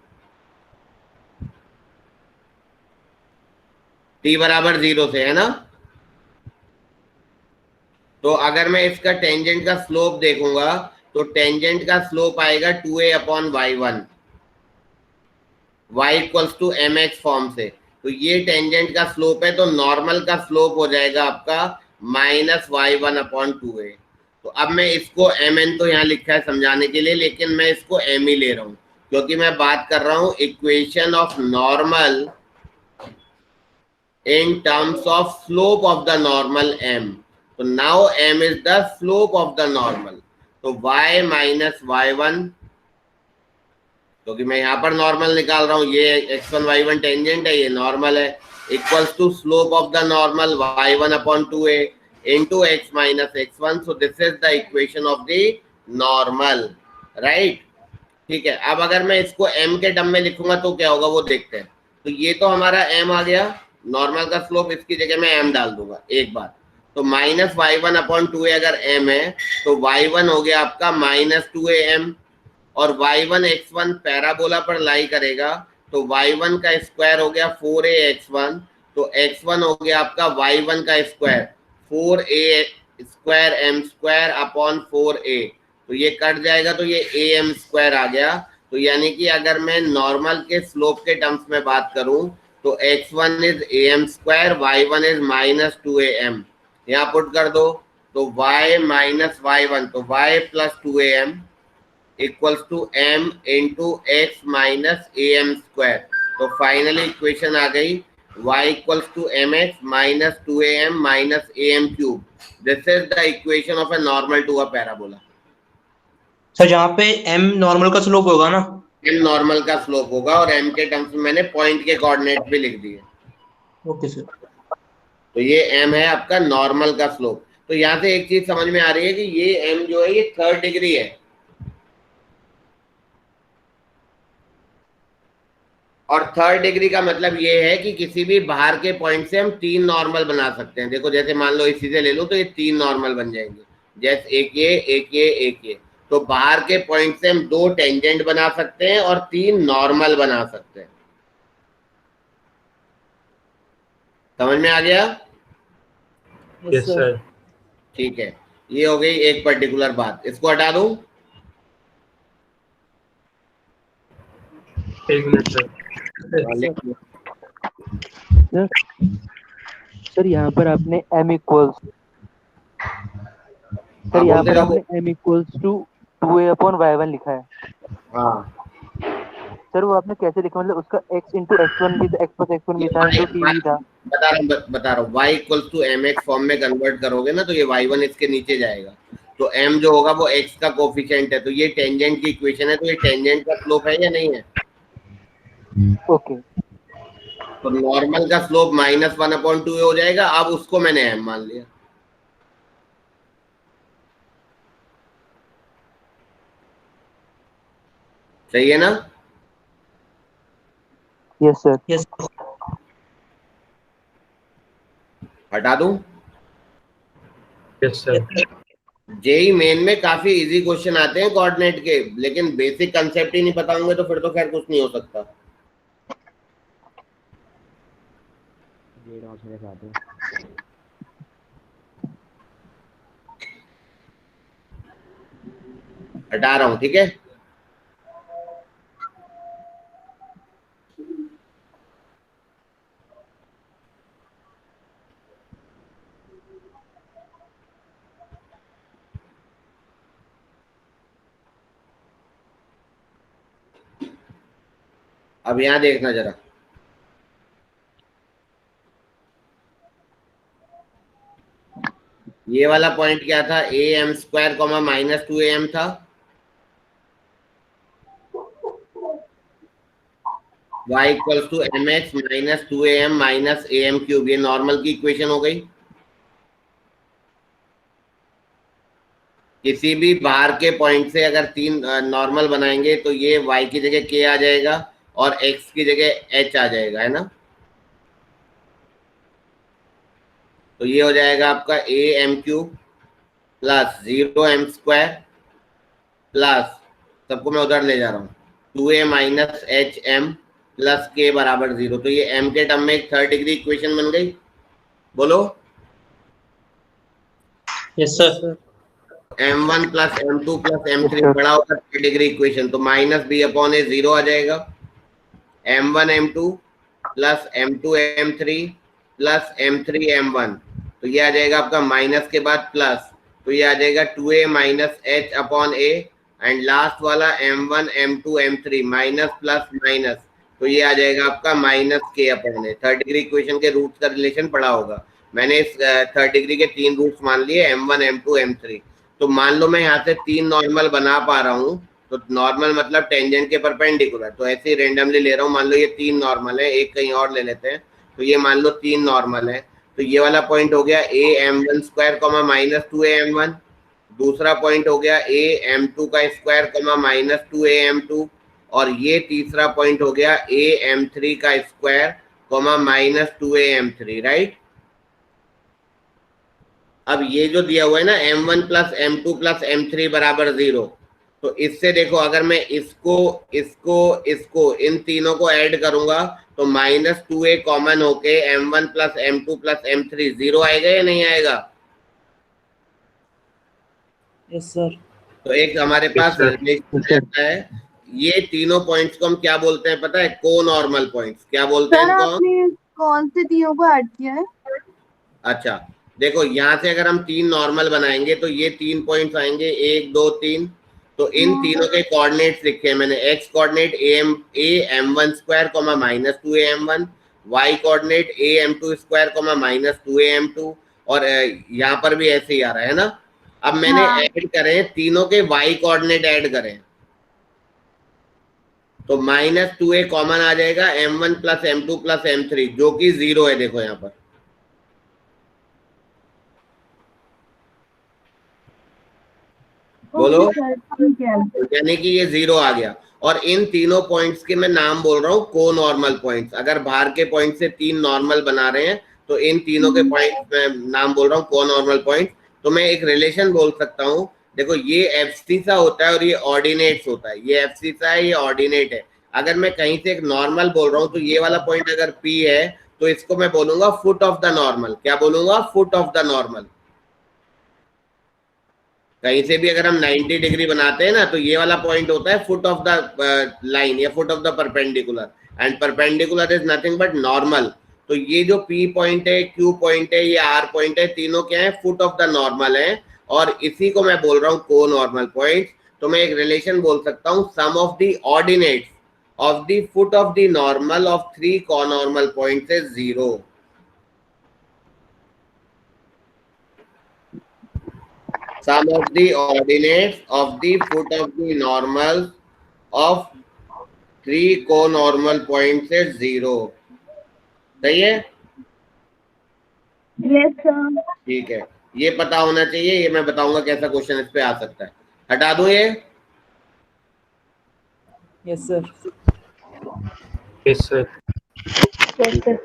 Speaker 1: t बराबर 0 से, है ना? तो अगर मैं इसका टेंजेंट का स्लोप देखूंगा तो टेंजेंट का स्लोप आएगा 2a upon y1, y equals to mx form से। तो ये टेंजेंट का स्लोप है, तो नॉर्मल का स्लोप हो जाएगा आपका माइनस y1 अपॉन 2a। तो अब मैं इसको mn तो यहाँ लिखा है समझाने के लिए, लेकिन मैं इसको m ही ले रहा हूँ क्योंकि मैं बात कर रहा हूँ equation of normal in terms of slope of the normal m. So now m is the slope of the normal. तो y minus y1, क्योंकि मैं यहाँ पर नॉर्मल निकाल रहा हूँ, ये x1 y1 टेंजेंट है, ये नॉर्मल है, equals to slope of the normal y1 upon 2a into x minus x1. So this is the equation of the normal, right? ठीक है। अब अगर मैं इसको m के टर्म में लिखूंगा तो क्या होगा वो देखते हैं। तो ये तो हमारा m आ गया, नॉर्मल का स्लोप, इसकी जगह मैं m डाल दूंगा एक बार। तो माइनस y1 अपॉन 2a अगर m है तो y1 हो गया आपका माइनस 2am और y1 x1 पैराबोला पर लाई करेगा तो y1 का स्क्वायर हो गया 4a x1, तो x1 हो गया आपका y1 का square 4a square m square upon 4a। तो ये कट जाएगा तो ये am स्क्वायर आ गया। तो यानी कि अगर मैं नॉर्मल के स्लोप के टर्म्स में बात करूं तो x1 is am square, y1 is minus 2am। यहाँ पुट कर दो तो y माइनस y1, तो y plus 2am equals to m into x minus am square. तो फाइनली इक्वेशन आ गई y equals to mx minus 2am minus am cube. This is the equation of a normal to a parabola.
Speaker 2: Sir जहाँ पे m normal का slope होगा ना,
Speaker 1: m normal का slope होगा और m के टर्म्स में मैंने पॉइंट के कोऑर्डिनेट भी लिख दिए।
Speaker 2: Okay sir.
Speaker 1: तो ये m है आपका नॉर्मल का स्लोप। तो यहाँ से एक चीज समझ में आ रही है कि ये m जो है ये 3rd डिग्री है, और 3rd डिग्री का मतलब ये है कि किसी भी बाहर के पॉइंट से हम 3 नॉर्मल बना सकते हैं। देखो जैसे मान लो इसी से ले लो तो ये 3 नॉर्मल बन जाएंगे, जैसे एक ये। तो बाहर के पॉइंट से हम 2 टेंजेंट बना सकते हैं और 3 नॉर्मल बना सकते हैं। समझ में आ गया?
Speaker 3: Yes sir.
Speaker 1: ठीक है, ये हो गई एक पर्टिकुलर बात, इसको हटा दूं?
Speaker 3: एक मिनट सर।
Speaker 7: सर यहाँ पर आपने m इक्वल्स सर यहाँ
Speaker 1: बोलते
Speaker 7: पर
Speaker 1: रहो।
Speaker 7: आपने m इक्वल्स टू 2a/y1 लिखा है।
Speaker 1: हाँ,
Speaker 7: सर वो आपने कैसे लिखा, मतलब उसका x इंटू x1 भी था, x प्लस x1 भी था, इंटू t भी था।
Speaker 1: बता रहा हूँ y equals to mx form में कन्वर्ट करोगे ना तो ये y1 इसके नीचे जाएगा, तो m जो होगा वो x का कोफिशिएंट है, तो ये टेंजेंट की इक्वेशन है, तो ये टेंजेंट का स्लोप है या नहीं है?
Speaker 7: ओके
Speaker 1: तो नॉर्मल का स्लोप -1/2 हो जाएगा। अब उसको मैंने m मान लिया। सही है ना?
Speaker 7: Yes sir.
Speaker 2: यस
Speaker 1: हटा दूं?
Speaker 3: Yes sir.
Speaker 1: जेई मेन में काफी इजी क्वेश्चन आते हैं कोऑर्डिनेट के, लेकिन बेसिक कंसेप्ट ही नहीं पता होंगे तो फिर तो खैर कुछ नहीं हो सकता। हटा रहा हूं, ठीक है? अब यहां देखना जरा, ये वाला पॉइंट क्या था? am² -2am था। y equals to mx -2am -am³, ये नॉर्मल की इक्वेशन हो गई। किसी भी बाहर के पॉइंट से अगर तीन नॉर्मल बनाएंगे तो ये y की जगह k आ जाएगा और x की जगह h आ जाएगा, है ना? तो ये हो जाएगा आपका am³ प्लस 0m² प्लस, सबको मैं उधर ले जा रहा हूँ, 2a -hm प्लस k बराबर 0। तो ये m के टर्म में एक थर्ड डिग्री इक्वेशन बन गई। बोलो।
Speaker 2: Yes sir.
Speaker 1: m1 plus m2 plus m3 बड़ा होगा थर्ड डिग्री इक्वेशन, तो -b/a 0 आ जाएगा। m1 m2 plus m2 m3 plus m3 m1, तो ये आ जाएगा आपका माइनस के बाद प्लस, तो ये आ जाएगा 2a -h/a एंड लास्ट वाला m1 m2 m3 minus plus minus, तो ये आ जाएगा आपका -k/a। थर्ड डिग्री इक्वेशन के रूट्स का रिलेशन पढ़ा होगा। मैंने इस थर्ड डिग्री के तीन रूट्स मान लिए, m1 m2 m3। तो मान लो मैं यहाँ से तीन नॉर्मल बना पा रहा हूँ, तो नॉर्मल मतलब टेंजेंट के परपेंडिकुलर, तो ऐसे ही रेंडमली ले रहा हूँ। मान लो ये तीन नॉर्मल है, एक कहीं और ले लेते हैं, तो ये मान लो तीन नॉर्मल है, तो ये वाला पॉइंट हो गया am1² -2am1, दूसरा पॉइंट हो गया am2² -2am2, और ये तीसरा पॉइंट हो गया am3² -2am3, राइट? अब ये जो दिया हुआ है ना m1 plus m2 plus m3 बराबर 0, तो इससे देखो अगर मैं इसको इन तीनों को ऐड करूंगा तो -2a कॉमन होके m1 plus m2 plus m3 0 आएगा या नहीं आएगा?
Speaker 4: Yes sir.
Speaker 1: तो एक हमारे पास रिलेशन रहता है। ये तीनों पॉइंट्स को हम क्या बोलते हैं पता है? को-नॉर्मल पॉइंट्स। क्या बोलते हैं इनको?
Speaker 10: आपने कौन से तीनों को ऐड किया है?
Speaker 1: अच्छा देखो, यहाँ से अगर हम तीन नॉर्मल बनाएंगे तो ये तीन पॉइंट्स आएंगे, 1 2 3। तो इन तीनों के कोऑर्डिनेट्स लिखे हैं मैंने। x coordinate am1² -2am1, y coordinate am2² -2am2, और यहाँ पर भी ऐसे ही आ रहा है ना। अब मैंने ऐड करें तीनों के y कोऑर्डिनेट ऐड करें तो -2a कॉमन आ जाएगा m1 plus m2 plus m3, जो कि 0 है। देखो यहाँ पर बोलो, यानी कि ये 0 आ गया। और इन तीनों पॉइंट्स के मैं नाम बोल रहा हूँ को नॉर्मल पॉइंट्स। अगर बाहर के पॉइंट से तीन नॉर्मल बना रहे हैं तो इन तीनों के पॉइंट मैं नाम बोल रहा हूँ को नॉर्मल पॉइंट। तो मैं एक रिलेशन बोल सकता हूँ, देखो ये एफसी सा होता है और ये ऑर्डिनेट्स होता है। ये एफसी सा है, ये ऑर्डिनेट है। अगर मैं कहीं से एक नॉर्मल बोल रहा हूँ तो ये वाला पॉइंट अगर P है तो इसको मैं बोलूंगा फुट ऑफ द नॉर्मल। क्या बोलूंगा? Foot of the normal. कहीं से भी अगर हम 90 डिग्री बनाते हैं ना, तो ये वाला पॉइंट होता है फुट ऑफ द लाइन या foot of the perpendicular, and perpendicular is nothing but normal. तो ये जो P पॉइंट है, Q पॉइंट है, ये R पॉइंट है, तीनों क्या है? फुट ऑफ द नॉर्मल है। और इसी को मैं बोल रहा हूँ को नॉर्मल पॉइंट। तो मैं एक रिलेशन बोल सकता हूँ, sum of the ordinates of the foot of the normal of 3 conormal points is 0. Sum of the ordinates of the foot of the normal of 3 conormal points is 0. सही है?
Speaker 10: Yes, sir.
Speaker 1: ठीक है, ये पता होना चाहिए। ये मैं बताऊंगा कैसा क्वेश्चन इस पे आ सकता है। हटा दूं ये?
Speaker 4: Yes sir.
Speaker 3: Yes sir.
Speaker 5: Yes, sir.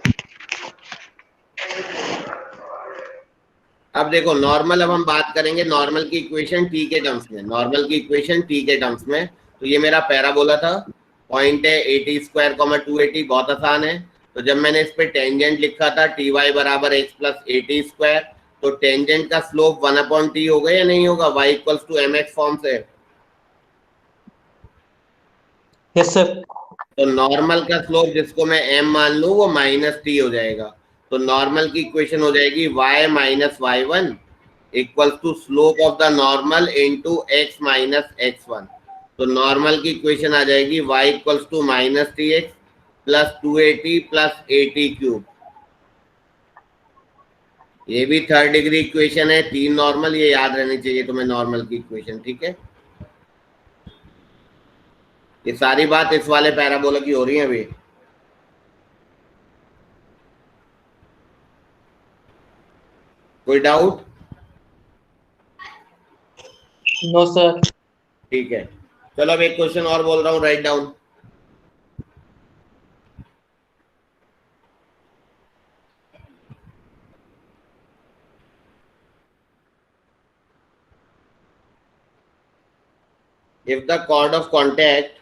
Speaker 1: अब देखो नॉर्मल, अब हम बात करेंगे नॉर्मल की इक्वेशन टी के टर्म्स में। नॉर्मल की इक्वेशन टी के टर्म्स में, तो ये मेरा पैराबोला था, पॉइंट है 80 स्क्वायर 280, बहुत आसान है। तो जब मैंने इस पे टेंजेंट लिखा था टी वाई बराबर एक्स प्लस 80 स्क्वायर, तो टेंजेंट का स्लोप 1/t होगा या नहीं होगा? y equals to mx form से।
Speaker 2: Yes sir.
Speaker 1: तो नॉर्मल का स्लोप जिसको मैं m मान लूं वो -t हो जाएगा। तो नॉर्मल की इक्वेशन हो जाएगी y minus y1 equals to slope of the normal into x minus x1। तो नॉर्मल की इक्वेशन आ जाएगी y equals to -tx plus 280 plus 80 cube. ये भी थर्ड डिग्री इक्वेशन है, 3 नॉर्मल, ये याद रहनी चाहिए तुम्हें नॉर्मल की इक्वेशन। ठीक है, ये सारी बात इस वाले पैराबोला की हो रही है अभी। कोई डाउट?
Speaker 2: No sir.
Speaker 1: ठीक है, चलो अब एक क्वेश्चन और बोल रहा हूँ, write down. If the chord of contact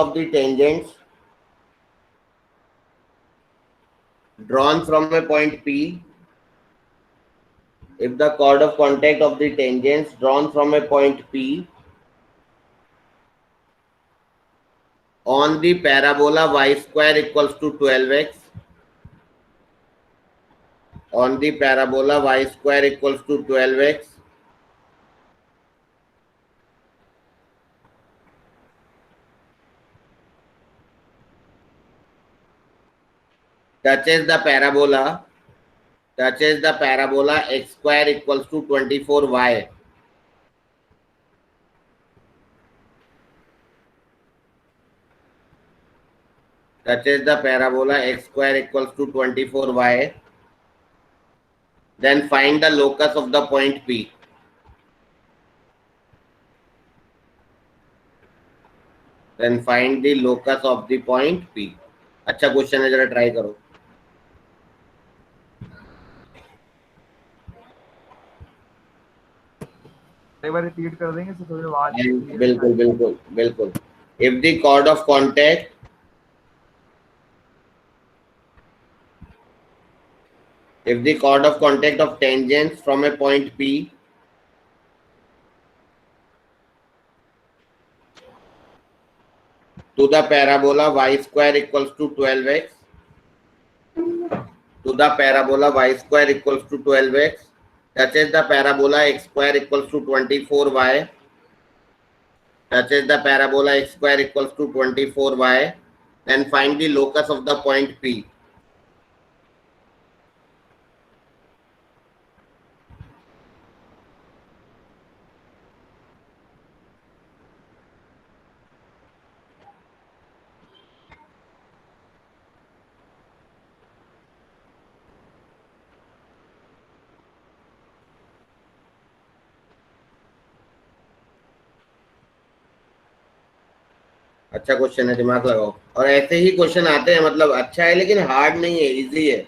Speaker 1: of the tangents drawn from a point P, if the chord of contact of the tangents drawn from a point P on the parabola y square equals to 12x, on the parabola y square equals to 12x, touches the parabola x square equals to 24y, touches the parabola x square equals to 24y, then find the locus of the point P. Then find the locus of the point P. अच्छा question है, जरा try करो।
Speaker 3: एक बार repeat कर देंगे तो थोड़ी आवाज
Speaker 1: बिल्कुल बिल्कुल बिल्कुल। If the chord of contact of tangents from a point P to the parabola y square equals to 12x, to the parabola y square equals to 12x, touches the parabola x square equals to 24y, touches the parabola x square equals to 24y, then find the locus of the point P. अच्छा question है, दिमाग लगाओ। और ऐसे ही question आते हैं, मतलब अच्छा है लेकिन हार्ड नहीं है, इजी है।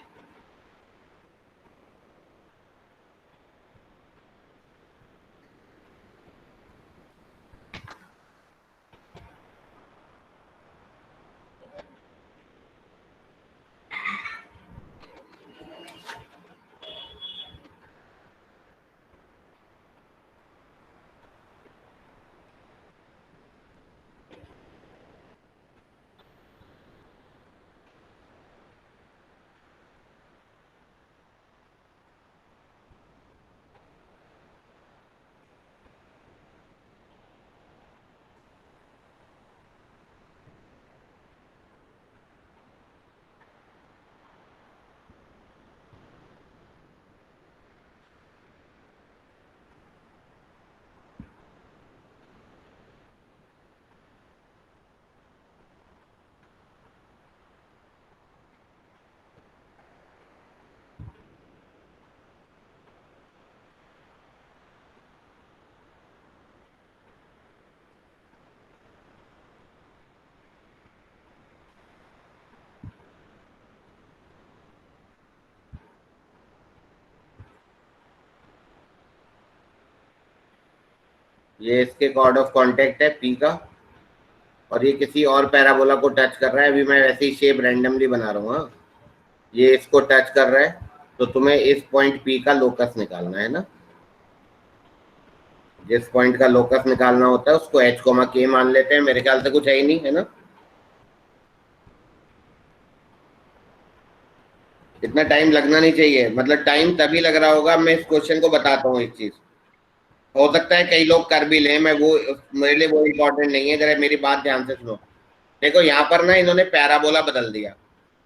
Speaker 1: ये इसके कॉर्ड ऑफ कांटेक्ट है P का, और ये किसी और पैराबोला को टच कर रहा है। अभी मैं वैसे ही शेप रैंडमली बना रहा हूँ। हाँ, ये इसको टच कर रहा है, तो तुम्हें इस पॉइंट P का लोकस निकालना है ना। जिस पॉइंट का लोकस निकालना होता है उसको H, K मान लेते हैं। मेरे ख्याल से कुछ है ही नहीं, है ना। इतना टाइम लगना नहीं चाहिए, मतलब टाइम तभी लग रहा होगा। मैं इस क्वेश्चन को बताता हूँ एक चीज, हो सकता है कई लोग कर भी लें, मैं वो मेरे लिए वो इम्पोर्टेंट नहीं है। जरा मेरी बात ध्यान से सुनो। देखो यहाँ पर ना इन्होंने पैराबोला बदल दिया।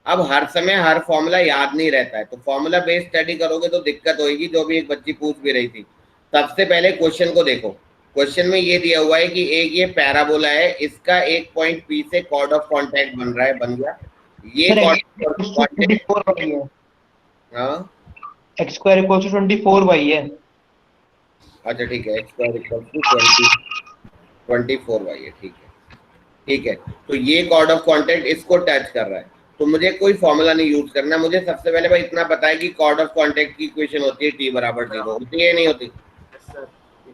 Speaker 1: अब हर समय हर फॉर्मूला याद नहीं रहता है, तो फॉर्मूला बेस्ड स्टडी करोगे तो दिक्कत होगी, जो भी एक बच्ची पूछ भी रही थी। सबसे पहले क्वेश्चन को देखो। क्वेश्चन में ये दिया हुआ है कि एक ये पैराबोला है, इसका एक पॉइंट P से कॉर्ड ऑफ कॉन्टैक्ट बन रहा है, बन गया ये कॉर्ड ऑफ कॉन्टैक्ट। हाँ,
Speaker 2: x square equal to 24y है।
Speaker 1: अच्छा ठीक है, x square equal to 24y है, ठीक है, ठीक है। तो ये कॉर्ड ऑफ कॉन्टैक्ट इसको टच कर रहा है, तो मुझे कोई फॉर्मूला नहीं यूज करना। मुझे सबसे पहले भाई इतना पता है कि कॉर्ड ऑफ कॉन्टैक्ट की इक्वेशन होती है T बराबर 0, होती है नहीं होती।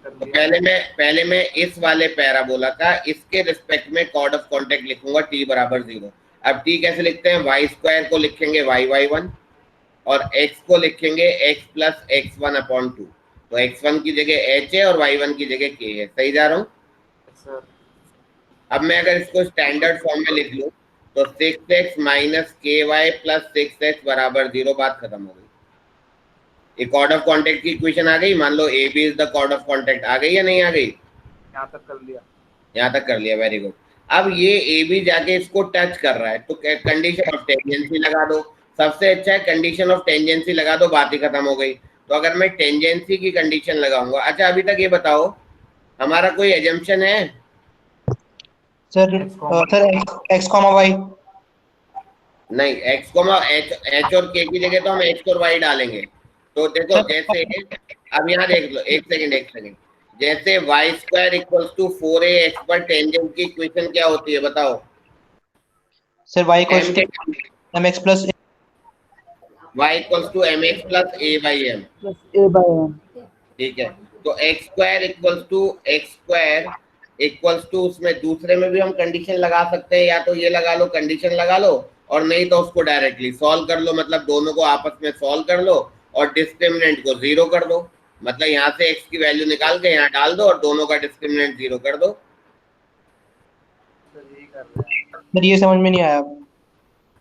Speaker 1: तो पहले मैं इस वाले पैराबोला का इसके रिस्पेक्ट में कॉर्ड ऑफ कॉन्टैक्ट लिखूंगा T बराबर 0। अब T कैसे लिखते हैं, y स्क्वायर को लिखेंगे y1 और x को लिखेंगे x प्लस x1 अपॉन 2। तो x1 की जगह h है और y1 की जगह k है। सही जा रहा हूँ। अब मैं अगर इसको स्टैंडर्ड फॉर्म में लिख लूं तो 6x minus ky plus 6x बराबर 0, बात खत्म हो गई। एक कॉर्ड ऑफ कॉन्टैक्ट की इक्वेशन आ गई। मान लो A B is the chord of contact, आ गई या नहीं आ गई?
Speaker 3: यहाँ तक कर लिया,
Speaker 1: यहाँ तक कर लिया, वेरी गुड। अब ये ए बी जाके इसको टच कर रहा है, तो कंडीशन ऑफ टेंजेंसी लगा दो। सबसे अच्छा है कंडीशन ऑफ टेंजेंसी लगा दो, बात ही खत्म हो गई। तो अगर मैं टेंजेंसी की कंडीशन लगाऊंगा, अच्छा अभी तक ये बताओ हमारा कोई एजम्पशन है?
Speaker 2: सर x कॉमा y
Speaker 1: नहीं, x कॉमा h और k की जगह तो हम x और y डालेंगे। तो देखो जैसे अब यहाँ देख लो, एक सेकंड, जैसे y square equals to 4ax पर टेंजेंट की इक्वेशन क्या होती है बताओ?
Speaker 2: Sir y equals to mx plus
Speaker 1: y equals to mx plus a by m, ठीक है। तो x स्क्वायर इक्वल्स टू उसमें दूसरे में भी हम कंडीशन लगा सकते हैं, या तो ये लगा लो, कंडीशन लगा लो, और नहीं तो उसको डायरेक्टली सॉल्व कर लो। मतलब दोनों को आपस में सॉल्व कर लो और डिस्क्रिमिनेंट को 0 कर दो। मतलब यहाँ से x की वैल्यू निकाल के यहाँ डाल दो और दोनों का डिस्क्रिमिनेंट 0 कर दो।
Speaker 2: सर ये समझ में नहीं आया।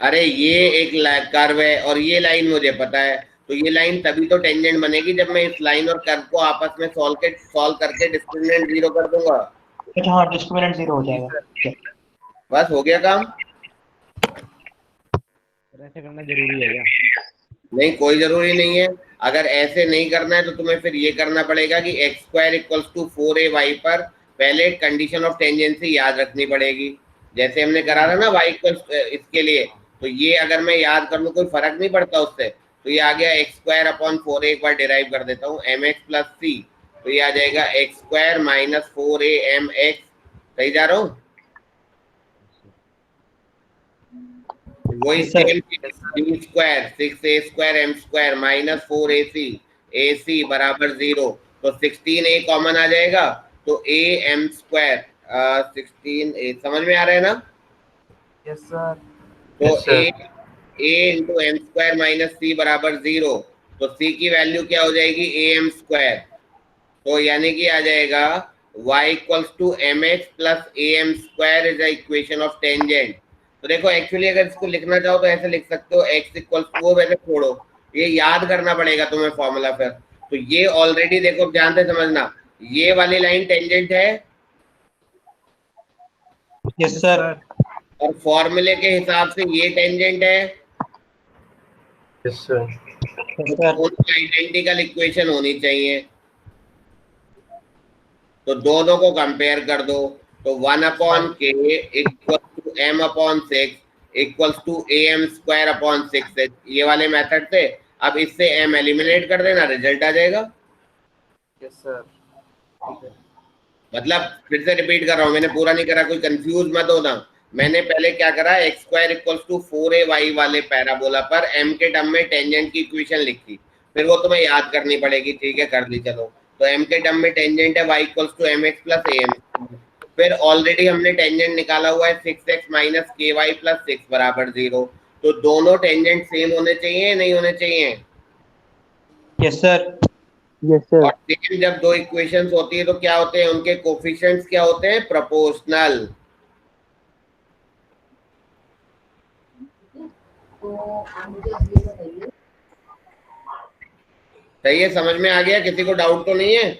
Speaker 1: अरे ये एक कर्व है और ये लाइन मुझे पता है, तो ये लाइन तभी तो टेंजेंट बनेगी जब मैं इस लाइन और कर्व को आपस में सॉल्व करके डिस्क्रिमिनेंट 0 कर दूंगा।
Speaker 2: अच्छा हाँ, डिस्क्रिमिनेंट 0 हो जाएगा।
Speaker 1: बस हो गया काम।
Speaker 9: ऐसे करना जरूरी है क्या?
Speaker 1: नहीं, कोई जरूरी नहीं है। अगर ऐसे नहीं करना है तो तुम्हें फिर ये करना पड़ेगा कि x square equals to 4ay पर पहले कंडीशन ऑफ टेंजेंसी याद रखनी पड़ेगी, जैसे हमने करा था ना y इक्वल्स इसके लिए। तो ये अगर मैं याद कर लूँ कोई फर्क नहीं पड़ता उससे। तो ये आ गया x स्क्वायर अपॉन 4a, एक बार डिराइव कर देता हूँ, mx प्लस c। तो ये आ जाएगा x square minus 4a mx। सही जा रहा हूँ? वही same b square 6a square m square minus 4ac ac बराबर 0। तो 16a कॉमन आ जाएगा, तो a m स्क्वायर 16a समझ में आ रहा है ना?
Speaker 3: Yes sir.
Speaker 1: तो a into m square minus c बराबर 0। तो c की वैल्यू क्या हो जाएगी? a m square. तो यानी कि आ जाएगा y equals to mx plus a m square is the equation of tangent. तो देखो एक्चुअली अगर इसको लिखना चाहो तो ऐसे लिख सकते हो, x इक्वल्स टू, वैसे छोड़ो, ये याद करना पड़ेगा तुम्हें फॉर्मूला फिर। तो ये ऑलरेडी देखो ध्यान से समझना, ये वाली लाइन टेंजेंट है।
Speaker 2: Yes sir.
Speaker 1: और फॉर्मूले के हिसाब से ये टेंजेंट है।
Speaker 2: Yes sir.
Speaker 1: आइडेंटिकल इक्वेशन होनी चाहिए, तो दोनों को कंपेयर कर दो। तो 1 अपॉन k equal to m upon 6 equals to am square upon 6h, ये वाले मेथड से। अब इससे m एलिमिनेट कर देना, रिजल्ट आ जाएगा।
Speaker 3: Yes sir.
Speaker 1: मतलब फिर से रिपीट कर रहा हूँ, मैंने पूरा नहीं करा, कोई कंफ्यूज मत होना। मैंने पहले क्या करा, x square equals to 4ay वाले पैराबोला पर m के टर्म में टेंजेंट की इक्वेशन लिखी, फिर वो तुम्हें याद करनी पड़ेगी। ठीक है, कर ली, चलो। तो m के टर्म में टेंजेंट है y equals to mx plus am। फिर ऑलरेडी हमने टेंजेंट निकाला हुआ है 6x माइनस ky प्लस 6 बराबर 0। तो दोनों टेंजेंट सेम होने चाहिए या नहीं होने चाहिए?
Speaker 2: Yes sir.
Speaker 7: Yes sir.
Speaker 1: और सेम जब दो इक्वेशंस होती है तो क्या होते हैं, उनके कोफिशिएंट्स क्या होते हैं? प्रोपोर्शनल। सही है, समझ में आ गया? किसी को डाउट तो नहीं है?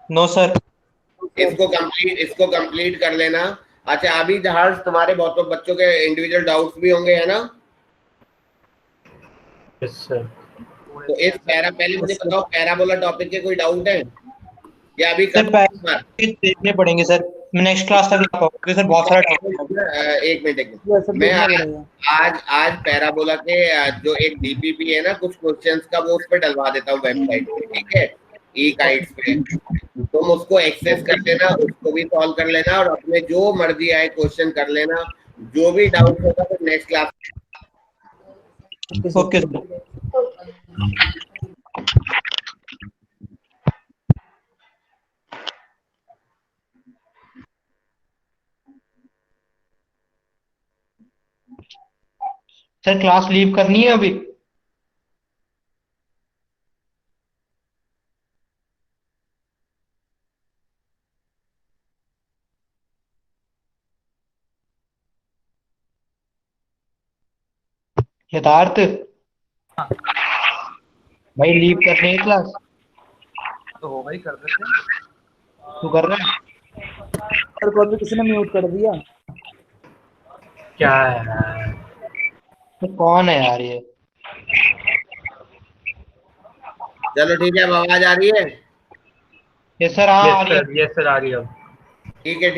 Speaker 2: No sir.
Speaker 1: इसको कंप्लीट कर लेना। अच्छा, अभी हर्ष तुम्हारे बहुत बच्चों के इंडिविजुअल डाउट्स भी होंगे, है ना?
Speaker 2: Yes sir.
Speaker 1: तो इस पहले मुझे बताओ, पैराबोला टॉपिक के कोई डाउट है या अभी
Speaker 2: सर देखने पड़ेंगे सर, नेक्स्ट क्लास तक ला पाओगे सर, बहुत सारा टाइम।
Speaker 1: एक मिनट मैं आज पैराबोला के जो एक डीपीपी है ना, कुछ क्वेश्चंस का, वो उस पर डलवा देता हूँ वेबसाइट पे, ठीक है, ई गाइड्स पे। तुम उसको एक्सेस कर लेना, उसको भी सॉल्व कर लेना और अपने जो मर्जी आए क्वेश्चन कर लेना। जो भी डाउट होगा तो next class.
Speaker 2: Okay sir. Sir class leave करनी है अभी? यथार्थ भाई लीव करनी है क्लास?
Speaker 3: तो होगा ही, कर देते हैं।
Speaker 2: तू कर रहा है?
Speaker 4: सर को भी किसी ने म्यूट कर दिया।
Speaker 3: क्या है यार?
Speaker 2: तो कौन है यार ये?
Speaker 1: चलो ठीक है, अब आवाज आ रही है?
Speaker 2: ये सर हाँ आ रही है।
Speaker 3: यस सर आ रही है अब।
Speaker 1: ठीक है।